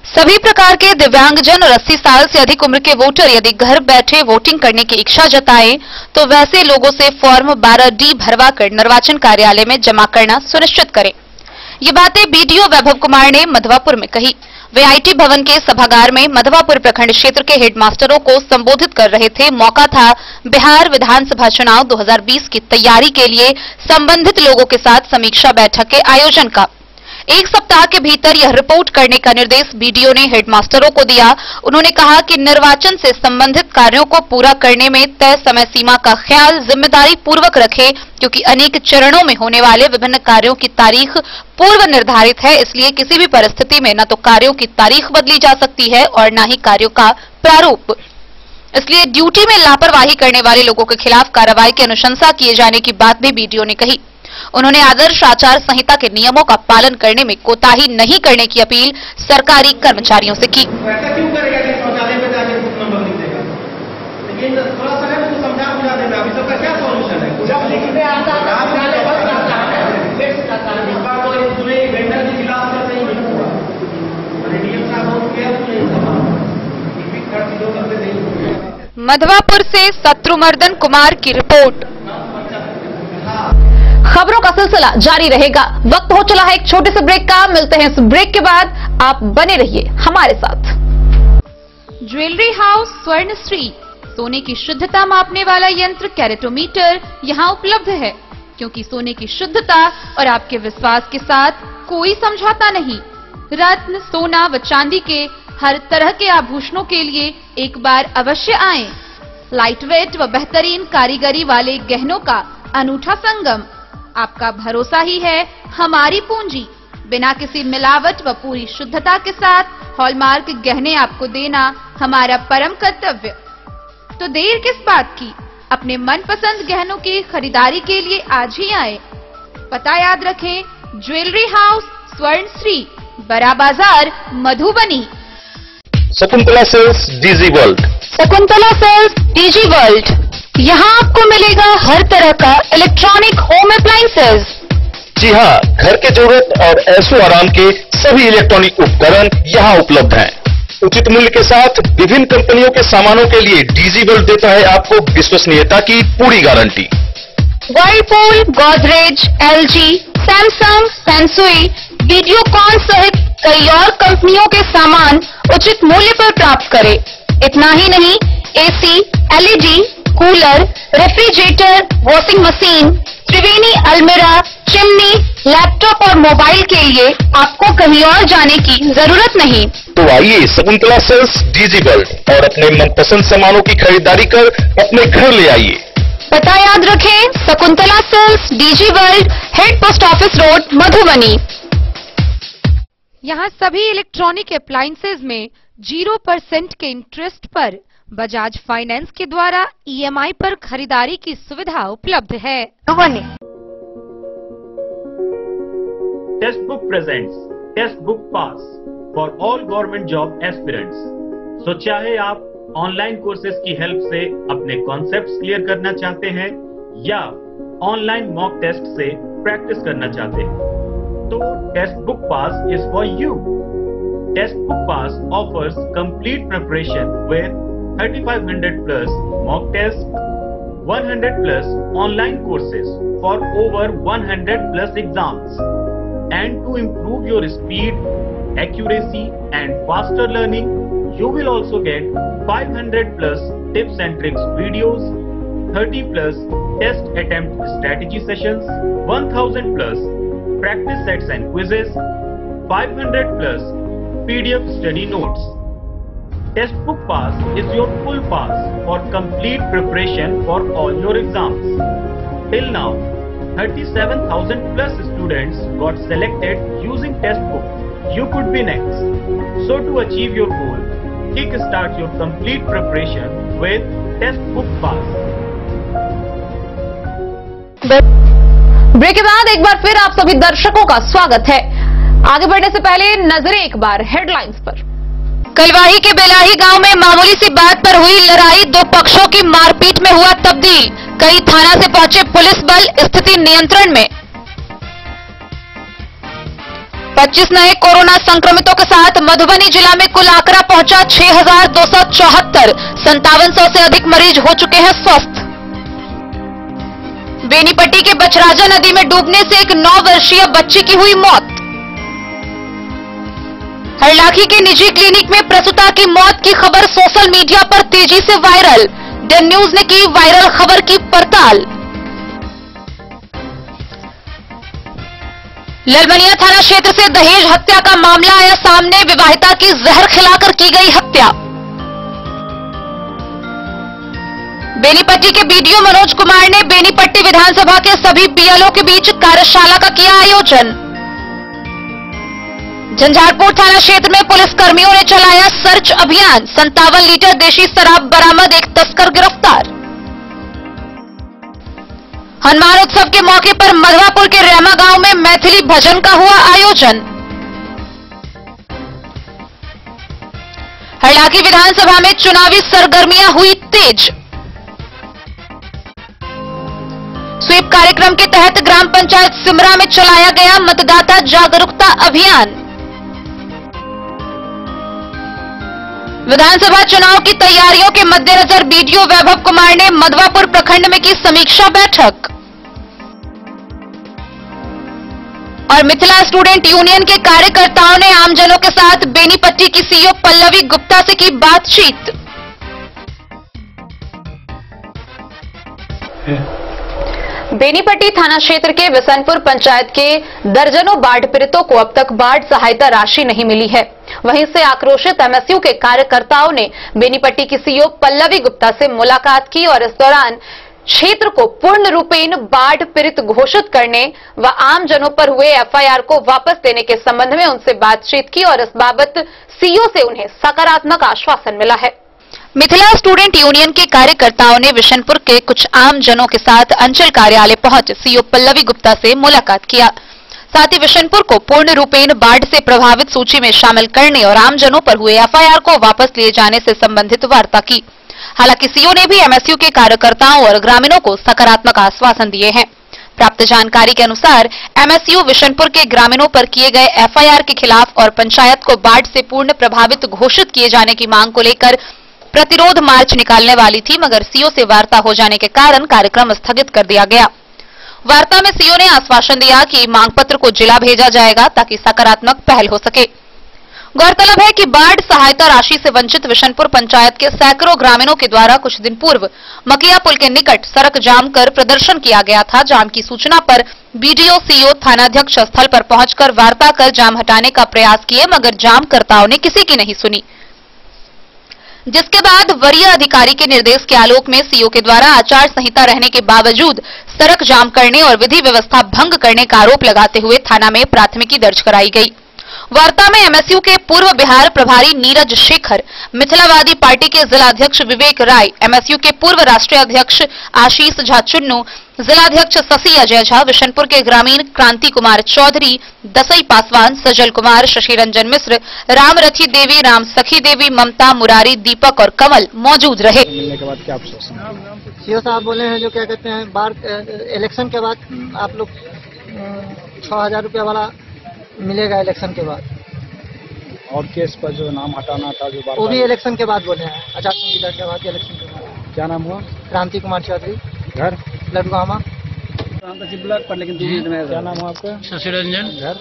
सभी प्रकार के दिव्यांगजन और 80 साल से अधिक उम्र के वोटर यदि घर बैठे वोटिंग करने की इच्छा जताएं तो वैसे लोगों से फॉर्म 12D भरवाकर निर्वाचन कार्यालय में जमा करना सुनिश्चित करें। ये बातें बीडीओ वैभव कुमार ने मधवापुर में कही। वे आईटी भवन के सभागार में मधवापुर प्रखंड क्षेत्र के हेडमास्टरों को संबोधित कर रहे थे। मौका था बिहार विधानसभा चुनाव 2020 की तैयारी के लिए संबंधित लोगों के साथ समीक्षा बैठक के आयोजन का। 1 सप्ताह के भीतर यह रिपोर्ट करने का निर्देश बीडीओ ने हेडमास्टरों को दिया। उन्होंने कहा कि निर्वाचन से संबंधित कार्यों को पूरा करने में तय समय सीमा का ख्याल जिम्मेदारी पूर्वक रखें, क्योंकि अनेक चरणों में होने वाले विभिन्न कार्यों की तारीख पूर्व निर्धारित है। इसलिए किसी भी परिस्थिति में न तो कार्यों की तारीख बदली जा सकती है और न ही कार्यों का प्रारूप। इसलिए ड्यूटी में लापरवाही करने वाले लोगों के खिलाफ कार्रवाई की अनुशंसा किए जाने की बात भी बीडीओ ने कही। उन्होंने आदर्श आचार संहिता के नियमों का पालन करने में कोताही नहीं करने की अपील सरकारी कर्मचारियों से की। ऐसा क्यों करेगा कि शौचालय में जाके बुक नंबर लिख देगा? लेकिन थोड़ा सा है तो समझा बुझा देना। अभी सबका क्या सॉल्यूशन है? जब लिखने आता है इस बार तो एक पूरे वेंडर के खिलाफ से नहीं हुआ। डीएम साहब बहुत केयरफुल है। मधवापुर से शत्रुमर्दन कुमार की रिपोर्ट। खबरों का सिलसिला जारी रहेगा। वक्त हो चला है एक छोटे से ब्रेक का। मिलते हैं इस ब्रेक के बाद। आप बने रहिए हमारे साथ। ज्वेलरी हाउस स्वर्णश्री, सोने की शुद्धता मापने वाला यंत्र कैरेटोमीटर यहां उपलब्ध है, क्योंकि सोने की शुद्धता और आपके विश्वास के साथ कोई समझौता नहीं। रत्न, सोना व चांदी के हर तरह के आभूषणों के लिए एक बार अवश्य आएं। लाइट वेट व बेहतरीन कारीगरी वाले गहनों का अनूठा संगम। आपका भरोसा ही है हमारी पूंजी। बिना किसी मिलावट व पूरी शुद्धता के साथ हॉलमार्क गहने आपको देना हमारा परम कर्तव्य। तो देर किस बात की, अपने मनपसंद गहनों की खरीदारी के लिए आज ही आए। पता याद रखें, jewellery house Swarnashree, Bada Bazaar, Madhubani. Shakuntala sales DG world. Shakuntala sales DG world, यहाँ आपको मिलेगा हर तरह का इलेक्ट्रॉनिक होम अप्लायंसेस। जी हाँ, घर के जरूरत और ऐशो आराम के सभी इलेक्ट्रॉनिक उपकरण यहाँ उपलब्ध हैं। उचित मूल्य के साथ विभिन्न कंपनियों के सामानों के लिए डीजी वर्ल्ड देता है आपको विश्वसनीयता की पूरी guarantee. Whirlpool, Godrej, LG, Samsung, Sansui, Videocon सहित कई और कंपनियों के सामान उचित मूल्य पर प्राप्त करें। इतना ही नहीं, AC, LED, cooler, refrigerator, washing machine, Triveni अलमीरा, चिमनी, लैपटॉप और मोबाइल के लिए आपको कहीं और जाने की जरूरत नहीं। तो आइए शकुंतला सेल्स डीजी वर्ल्ड और अपने मनपसंद सामानों की खरीदारी कर अपने घर ले आइए। पता याद रखें, Shakuntala sales DG world, head post office road, Madhubani. यहाँ सभी इलेक्ट्रॉनिक अप्लायंसेज में 0% के इंटरेस्ट पर बजाज फाइनेंस के द्वारा ईएमआई पर खरीदारी की सुविधा उपलब्ध है। Testbook presents Testbook pass for all government job aspirants. So चाहे आप ऑनलाइन कोर्सेज की हेल्प से अपने कॉन्सेप्ट्स क्लियर करना चाहते हैं या ऑनलाइन मॉक टेस्ट से प्रैक्टिस करना चाहते हैं, तो Testbook pass is for you. Testbook pass offers complete preparation with 3500 plus mock test, 100 plus online courses for over 100 plus exams. And to improve your speed, accuracy and faster learning, you will also get 500 plus tips and tricks videos, 30 plus test attempt strategy sessions, 1000 plus practice sets and quizzes, 500 plus PDF study notes. Test book pass is your full pass for complete preparation for all your exams. Till now, 37,000 plus students got selected using test book. You could be next. So to achieve your goal, kickstart your complete preparation with test book pass. Break के बाद एक बार फिर आप सभी दर्शकों का स्वागत है। आगे बढ़ने से पहले नजरें एक बार हेडलाइंस पर। कलवाही के बेलाही गांव में मामूली सी बात पर हुई लड़ाई, 2 पक्षों की मारपीट में हुआ तब्दील। कई थाना से पहुंचे पुलिस बल, स्थिति नियंत्रण में। 25 नए कोरोना संक्रमितों के साथ मधुबनी जिला में कुल आंकड़ा पहुंचा 6,274। 5700 से अधिक मरीज हो चुके हैं स्वस्थ। बेनीपट्टी के बचराजा नदी में डूबने से एक 9 वर्षीय बच्ची की हुई मौत। हरलाखी के निजी क्लिनिक में प्रसूता की मौत की खबर सोशल मीडिया पर तेजी से वायरल। द न्यूज ने की वायरल खबर की पड़ताल। ललमनिया थाना क्षेत्र से दहेज हत्या का मामला आया सामने। विवाहिता की जहर खिलाकर की गई हत्या। बेनीपट्टी के बीडीओ मनोज कुमार ने बेनीपट्टी विधानसभा के सभी बीएलओ के बीच कार्यशाला का किया आयोजन। झंझारपुर थाना क्षेत्र में पुलिस कर्मियों ने चलाया सर्च अभियान। 57 लीटर देशी शराब बरामद, एक तस्कर गिरफ्तार। हनुमान उत्सव के मौके पर मधवापुर के रेमा गांव में मैथिली भजन का हुआ आयोजन। हरलाखी विधानसभा में चुनावी सरगर्मियां हुई तेज। स्वीप कार्यक्रम के तहत ग्राम पंचायत सिमरा में चलाया गया मतदाता जागरूकता अभियान। विधानसभा चुनाव की तैयारियों के मद्देनजर बीडीओ वैभव कुमार ने मधवापुर प्रखंड में की समीक्षा बैठक। और मिथिला स्टूडेंट यूनियन के कार्यकर्ताओं ने आमजनों के साथ बेनीपट्टी की सीईओ पल्लवी गुप्ता से की बातचीत। बेनीपट्टी थाना क्षेत्र के बिसनपुर पंचायत के दर्जनों बाढ़ पीड़ितों को अब तक बाढ़ सहायता राशि नहीं मिली है। वहीं से आक्रोशित एमएसयू के कार्यकर्ताओं ने बेनीपट्टी की सीईओ पल्लवी गुप्ता से मुलाकात की और इस दौरान क्षेत्र को पूर्ण रूपेण बाढ़ पीड़ित घोषित करने व आम जनों पर हुए एफआईआर को वापस देने के संबंध में उनसे बातचीत की और इस बाबत सीईओ से उन्हें सकारात्मक आश्वासन मिला है। मिथिला स्टूडेंट यूनियन के कार्यकर्ताओं ने बिशनपुर के कुछ आम जनों के साथ अंचल कार्यालय पहुंच सीईओ पल्लवी गुप्ता से मुलाकात किया। साथ ही बिशनपुर को पूर्ण रूपेण बाढ़ से प्रभावित सूची में शामिल करने और आम जनों पर हुए एफआईआर को वापस लिए जाने से संबंधित वार्ता की। हालांकि सीईओ ने भी एमएसयू के कार्यकर्ताओं और ग्रामीणों को सकारात्मक आश्वासन दिए हैं। प्राप्त जानकारी के अनुसार एमएसयू बिशनपुर के ग्रामीणों पर किए गए एफआईआर के खिलाफ और पंचायत को बाढ़ से पूर्ण प्रभावित घोषित किए जाने की मांग को लेकर प्रतिरोध मार्च निकालने वाली थी, मगर सीईओ से वार्ता हो जाने के कारण कार्यक्रम स्थगित कर दिया गया। वार्ता में सीईओ ने आश्वासन दिया कि मांग पत्र को जिला भेजा जाएगा ताकि सकारात्मक पहल हो सके। गौरतलब है कि बाढ़ सहायता राशि से वंचित बिशनपुर पंचायत के सैकड़ों ग्रामीणों के द्वारा कुछ दिन पूर्व मकिया पुल के निकट सड़क जाम कर प्रदर्शन किया गया था। जाम की सूचना पर बीडीओ सीईओ थानाध्यक्ष स्थल पर पहुंचकर वार्ता कर जाम हटाने का प्रयास किए, मगर जामकर्ताओं ने किसी की नहीं सुनी, जिसके बाद वरीय अधिकारी के निर्देश के आलोक में सीईओ के द्वारा आचार संहिता रहने के बावजूद सड़क जाम करने और विधि व्यवस्था भंग करने का आरोप लगाते हुए थाना में प्राथमिकी दर्ज कराई गई। वार्ता में एमएसयू के पूर्व बिहार प्रभारी नीरज शेखर, मिथिलावादी पार्टी के जिलाध्यक्ष विवेक राय, एमएसयू के पूर्व राष्ट्रीय अध्यक्ष आशीष झा चुन्नू, जिलाध्यक्ष शशि अजय झा, बिशनपुर के ग्रामीण क्रांति कुमार चौधरी, दसई पासवान, सजल कुमार, शशि रंजन मिश्र, रामरथी देवी, राम सखी देवी, ममता, मुरारी, दीपक और कमल मौजूद रहे। मिलने के बाद क्या सीईओ साहब बोले हैं जो क्या कहते हैं बाढ़ इलेक्शन के बाद आप लोग 6,000 रुपया वाला मिलेगा इलेक्शन के बाद, और केस पर जो नाम हटाना था जो वो भी इलेक्शन के बाद बोले हैं। आचार संहिता के बाद इलेक्शन के बाद। क्या नाम हुआ? क्रांति कुमार चौधरी, घर लड्डूगामा। ब्लॉक पर, लेकिन क्या नाम हुआ आपका? शशि रंजन, घर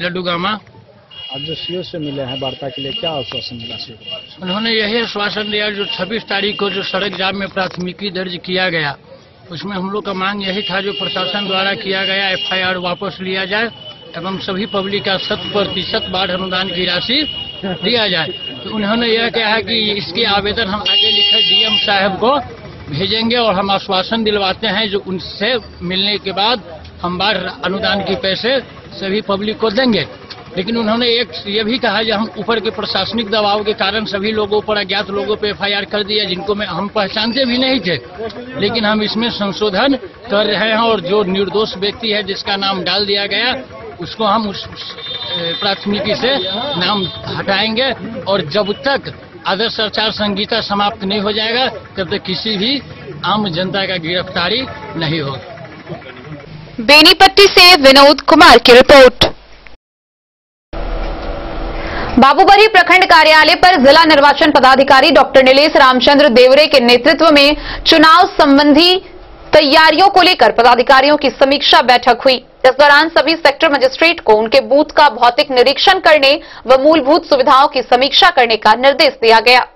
लड्डूगामा। आज जो सीईओ से मिले हैं वार्ता के लिए, क्या आश्वासन मिला सीईओ? उन्होंने यही आश्वासन दिया जो 26 तारीख को जो सड़क जाम में प्राथमिकी दर्ज किया गया, उसमें हम लोग का मांग यही था जो प्रशासन द्वारा किया गया एफआईआर वापस लिया जाए एवं सभी पब्लिक का 100% बाढ़ अनुदान की राशि दिया जाए। तो उन्होंने यह कहा कि इसके आवेदन हम आगे लिखकर डीएम साहब को भेजेंगे और हम आश्वासन दिलवाते हैं जो उनसे मिलने के बाद हम बाढ़ अनुदान के पैसे सभी पब्लिक को देंगे। लेकिन उन्होंने एक ये भी कहा कि हम ऊपर के प्रशासनिक दबाव के कारण सभी लोगों पर, अज्ञात लोगों पर एफआईआर कर दिया जिनको हम पहचानते भी नहीं थे, लेकिन हम इसमें संशोधन कर रहे हैं और जो निर्दोष व्यक्ति है जिसका नाम डाल दिया गया उसको हम उस प्राथमिकी से नाम हटाएंगे और जब तक आदर्श आचार संहिता समाप्त नहीं हो जाएगा तब तक किसी भी आम जनता का गिरफ्तारी नहीं होगी। बेनीपट्टी से विनोद कुमार की रिपोर्ट। बाबूबरी प्रखंड कार्यालय पर जिला निर्वाचन पदाधिकारी डॉक्टर नीलेश रामचंद्र देवरे के नेतृत्व में चुनाव संबंधी तैयारियों को लेकर पदाधिकारियों की समीक्षा बैठक हुई। इस दौरान सभी सेक्टर मजिस्ट्रेट को उनके बूथ का भौतिक निरीक्षण करने व मूलभूत सुविधाओं की समीक्षा करने का निर्देश दिया गया।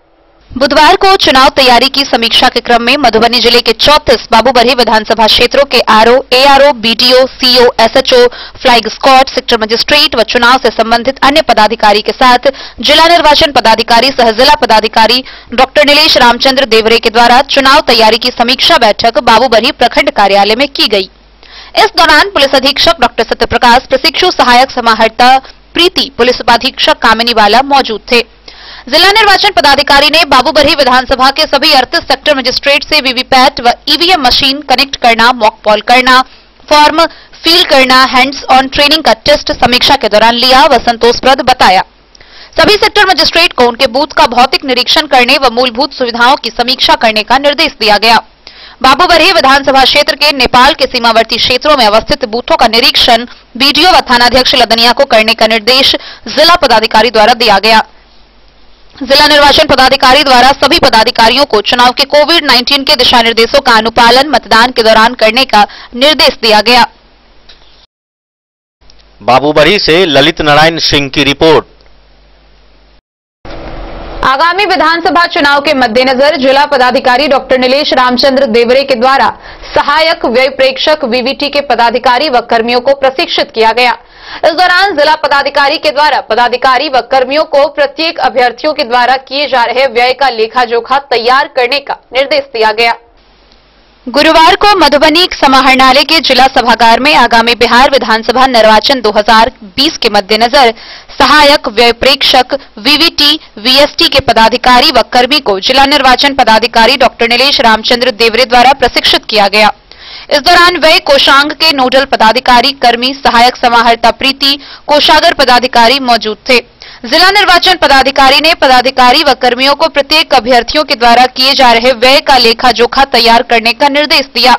बुधवार को चुनाव तैयारी की समीक्षा के क्रम में मधुबनी जिले के 34 बाबूबरही विधानसभा क्षेत्रों के RO, ARO, BDO, CO, SHO, flying squad, sector magistrate व चुनाव से संबंधित अन्य पदाधिकारी के साथ जिला निर्वाचन पदाधिकारी सह जिला पदाधिकारी डॉक्टर नीलेश रामचंद्र देवरे के द्वारा चुनाव तैयारी की समीक्षा बैठक बाबूबरही प्रखंड कार्यालय में की गई। इस दौरान पुलिस अधीक्षक डॉक्टर सत्यप्रकाश, प्रशिक्षु सहायक समाहर्ता प्रीति, पुलिस उपाधीक्षक कामिनी वाला मौजूद थे। जिला निर्वाचन पदाधिकारी ने बाबूबरही विधानसभा के सभी 38 सेक्टर मजिस्ट्रेट से वीवीपैट व ईवीएम मशीन कनेक्ट करना, मॉक पॉल करना, फॉर्म फिल करना, हैंड्स ऑन ट्रेनिंग का टेस्ट समीक्षा के दौरान लिया व संतोषप्रद बताया। सभी सेक्टर मजिस्ट्रेट को उनके बूथ का भौतिक निरीक्षण करने व मूलभूत सुविधाओं की समीक्षा करने का निर्देश दिया गया। बाबूबरही विधानसभा क्षेत्र के नेपाल के सीमावर्ती क्षेत्रों में अवस्थित बूथों का निरीक्षण बीडीओ व थानाध्यक्ष लदनिया को करने का निर्देश जिला पदाधिकारी द्वारा दिया गया। जिला निर्वाचन पदाधिकारी द्वारा सभी पदाधिकारियों को चुनाव के कोविड-19 के दिशा निर्देशों का अनुपालन मतदान के दौरान करने का निर्देश दिया गया। बाबूबरही से ललित नारायण सिंह की रिपोर्ट। आगामी विधानसभा चुनाव के मद्देनजर जिला पदाधिकारी डॉक्टर नीलेश रामचंद्र देवरे के द्वारा सहायक व्यय प्रेक्षक वीवीटी के पदाधिकारी व कर्मियों को प्रशिक्षित किया गया। इस दौरान जिला पदाधिकारी के द्वारा पदाधिकारी व कर्मियों को प्रत्येक अभ्यर्थियों के द्वारा किए जा रहे व्यय का लेखा जोखा तैयार करने का निर्देश दिया गया। गुरुवार को मधुबनी समाहरणालय के जिला सभागार में आगामी बिहार विधानसभा निर्वाचन 2020 के मद्देनजर सहायक व्यय प्रेक्षक वीवीटी वीएसटी के पदाधिकारी व कर्मी को जिला निर्वाचन पदाधिकारी डॉक्टर नीलेश रामचंद्र देवरे द्वारा प्रशिक्षित किया गया। इस दौरान व्यय कोषांग के नोडल पदाधिकारी, कर्मी, सहायक समाहर्ता प्रीति, कोषागार पदाधिकारी मौजूद थे। जिला निर्वाचन पदाधिकारी ने पदाधिकारी व कर्मियों को प्रत्येक अभ्यर्थियों के द्वारा किए जा रहे व्यय का लेखा जोखा तैयार करने का निर्देश दिया।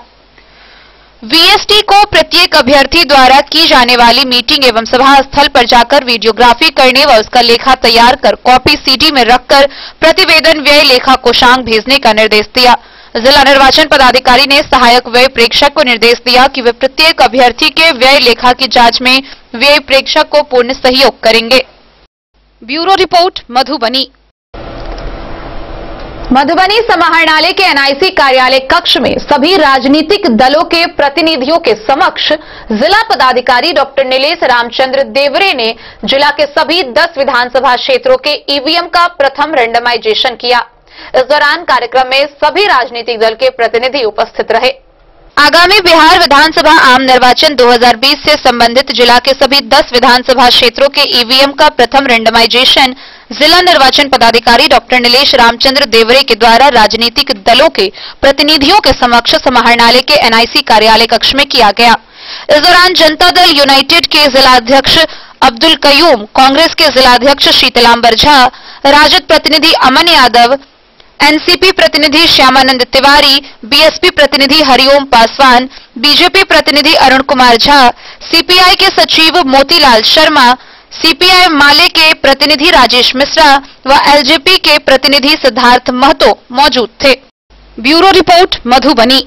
वीएसटी को प्रत्येक अभ्यर्थी द्वारा की जाने वाली मीटिंग एवं सभा स्थल पर जाकर वीडियोग्राफी करने व उसका लेखा तैयार कर कॉपी सीडी में रखकर प्रतिवेदन व्यय लेखा कोषांग भेजने का निर्देश दिया। जिला निर्वाचन पदाधिकारी ने सहायक व्यय प्रेक्षक को निर्देश दिया कि वे प्रत्येक अभ्यर्थी के व्यय लेखा की जांच में व्यय प्रेक्षक को पूर्ण सहयोग करेंगे। Bureau report, Madhubani. मधुबनी समाहरणालय के एनआईसी कार्यालय कक्ष में सभी राजनीतिक दलों के प्रतिनिधियों के समक्ष जिला पदाधिकारी डॉक्टर नीलेश रामचंद्र देवरे ने जिला के सभी 10 विधानसभा क्षेत्रों के ईवीएम का प्रथम रेंडमाइजेशन किया। इस दौरान कार्यक्रम में सभी राजनीतिक दल के प्रतिनिधि उपस्थित रहे। आगामी बिहार विधानसभा आम निर्वाचन 2020 से संबंधित जिला के सभी 10 विधानसभा क्षेत्रों के ईवीएम का प्रथम रेंडमाइजेशन जिला निर्वाचन पदाधिकारी डॉक्टर नीलेश रामचंद्र देवरे के द्वारा राजनीतिक दलों के प्रतिनिधियों के समक्ष समाहरणालय के एनआईसी कार्यालय कक्ष में किया गया। इस दौरान जनता दल यूनाइटेड के जिलाध्यक्ष अब्दुल कयूम, कांग्रेस के जिलाध्यक्ष शीतलांबर झा, राजद प्रतिनिधि अमन यादव, एनसीपी प्रतिनिधि श्यामानंद तिवारी, बीएसपी प्रतिनिधि हरिओम पासवान, बीजेपी प्रतिनिधि अरुण कुमार झा, सीपीआई के सचिव मोतीलाल शर्मा, सीपीआई माले के प्रतिनिधि राजेश मिश्रा व एलजेपी के प्रतिनिधि सिद्धार्थ महतो मौजूद थे। Bureau report, Madhubani.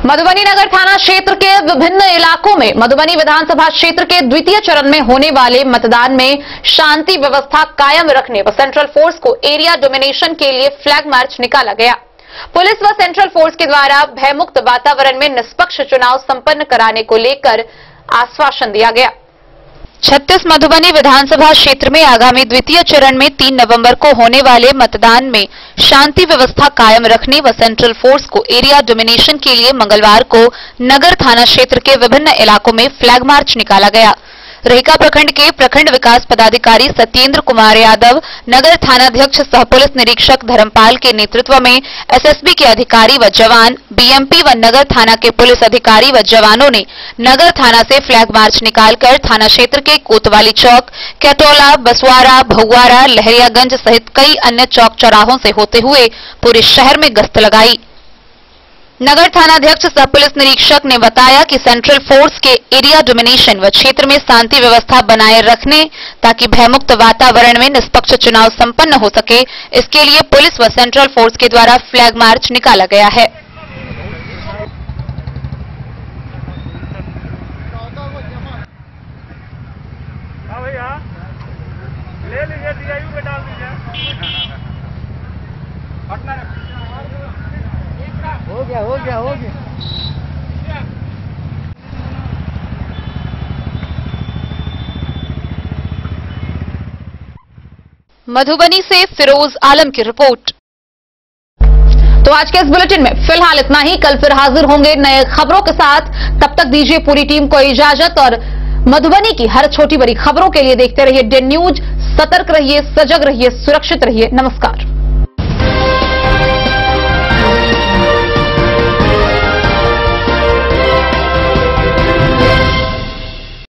मधुबनी नगर थाना क्षेत्र के विभिन्न इलाकों में मधुबनी विधानसभा क्षेत्र के द्वितीय चरण में होने वाले मतदान में शांति व्यवस्था कायम रखने व सेंट्रल फोर्स को एरिया डोमिनेशन के लिए फ्लैग मार्च निकाला गया। पुलिस व सेंट्रल फोर्स के द्वारा भयमुक्त वातावरण में निष्पक्ष चुनाव संपन्न कराने को लेकर आश्वासन दिया गया। 36 मधुबनी विधानसभा क्षेत्र में आगामी द्वितीय चरण में 3 नवंबर को होने वाले मतदान में शांति व्यवस्था कायम रखने व सेंट्रल फोर्स को एरिया डोमिनेशन के लिए मंगलवार को नगर थाना क्षेत्र के विभिन्न इलाकों में फ्लैग मार्च निकाला गया। रेहका प्रखंड के प्रखंड विकास पदाधिकारी सत्येंद्र कुमार यादव, नगर थानाध्यक्ष सह पुलिस निरीक्षक धर्मपाल के नेतृत्व में एसएसबी के अधिकारी व जवान, बीएमपी व नगर थाना के पुलिस अधिकारी व जवानों ने नगर थाना से फ्लैग मार्च निकालकर थाना क्षेत्र के कोतवाली चौक, कैटोला, बसवारा, भगवारा, लहरियागंज सहित कई अन्य चौक चौराहों से होते हुए पूरे शहर में गश्त लगाई। नगर थानाध्यक्ष सह पुलिस निरीक्षक ने बताया कि सेंट्रल फोर्स के एरिया डोमिनेशन व क्षेत्र में शांति व्यवस्था बनाए रखने ताकि भयमुक्त वातावरण में निष्पक्ष चुनाव संपन्न हो सके, इसके लिए पुलिस व सेंट्रल फोर्स के द्वारा फ्लैग मार्च निकाला गया है। हो गया। मधुबनी से फिरोज आलम की रिपोर्ट। तो आज के इस बुलेटिन में फिलहाल इतना ही। कल फिर हाजिर होंगे नए खबरों के साथ। तब तक दीजिए पूरी टीम को इजाजत और मधुबनी की हर छोटी बड़ी खबरों के लिए देखते रहिए DEN न्यूज। सतर्क रहिए, सजग रहिए, सुरक्षित रहिए। नमस्कार।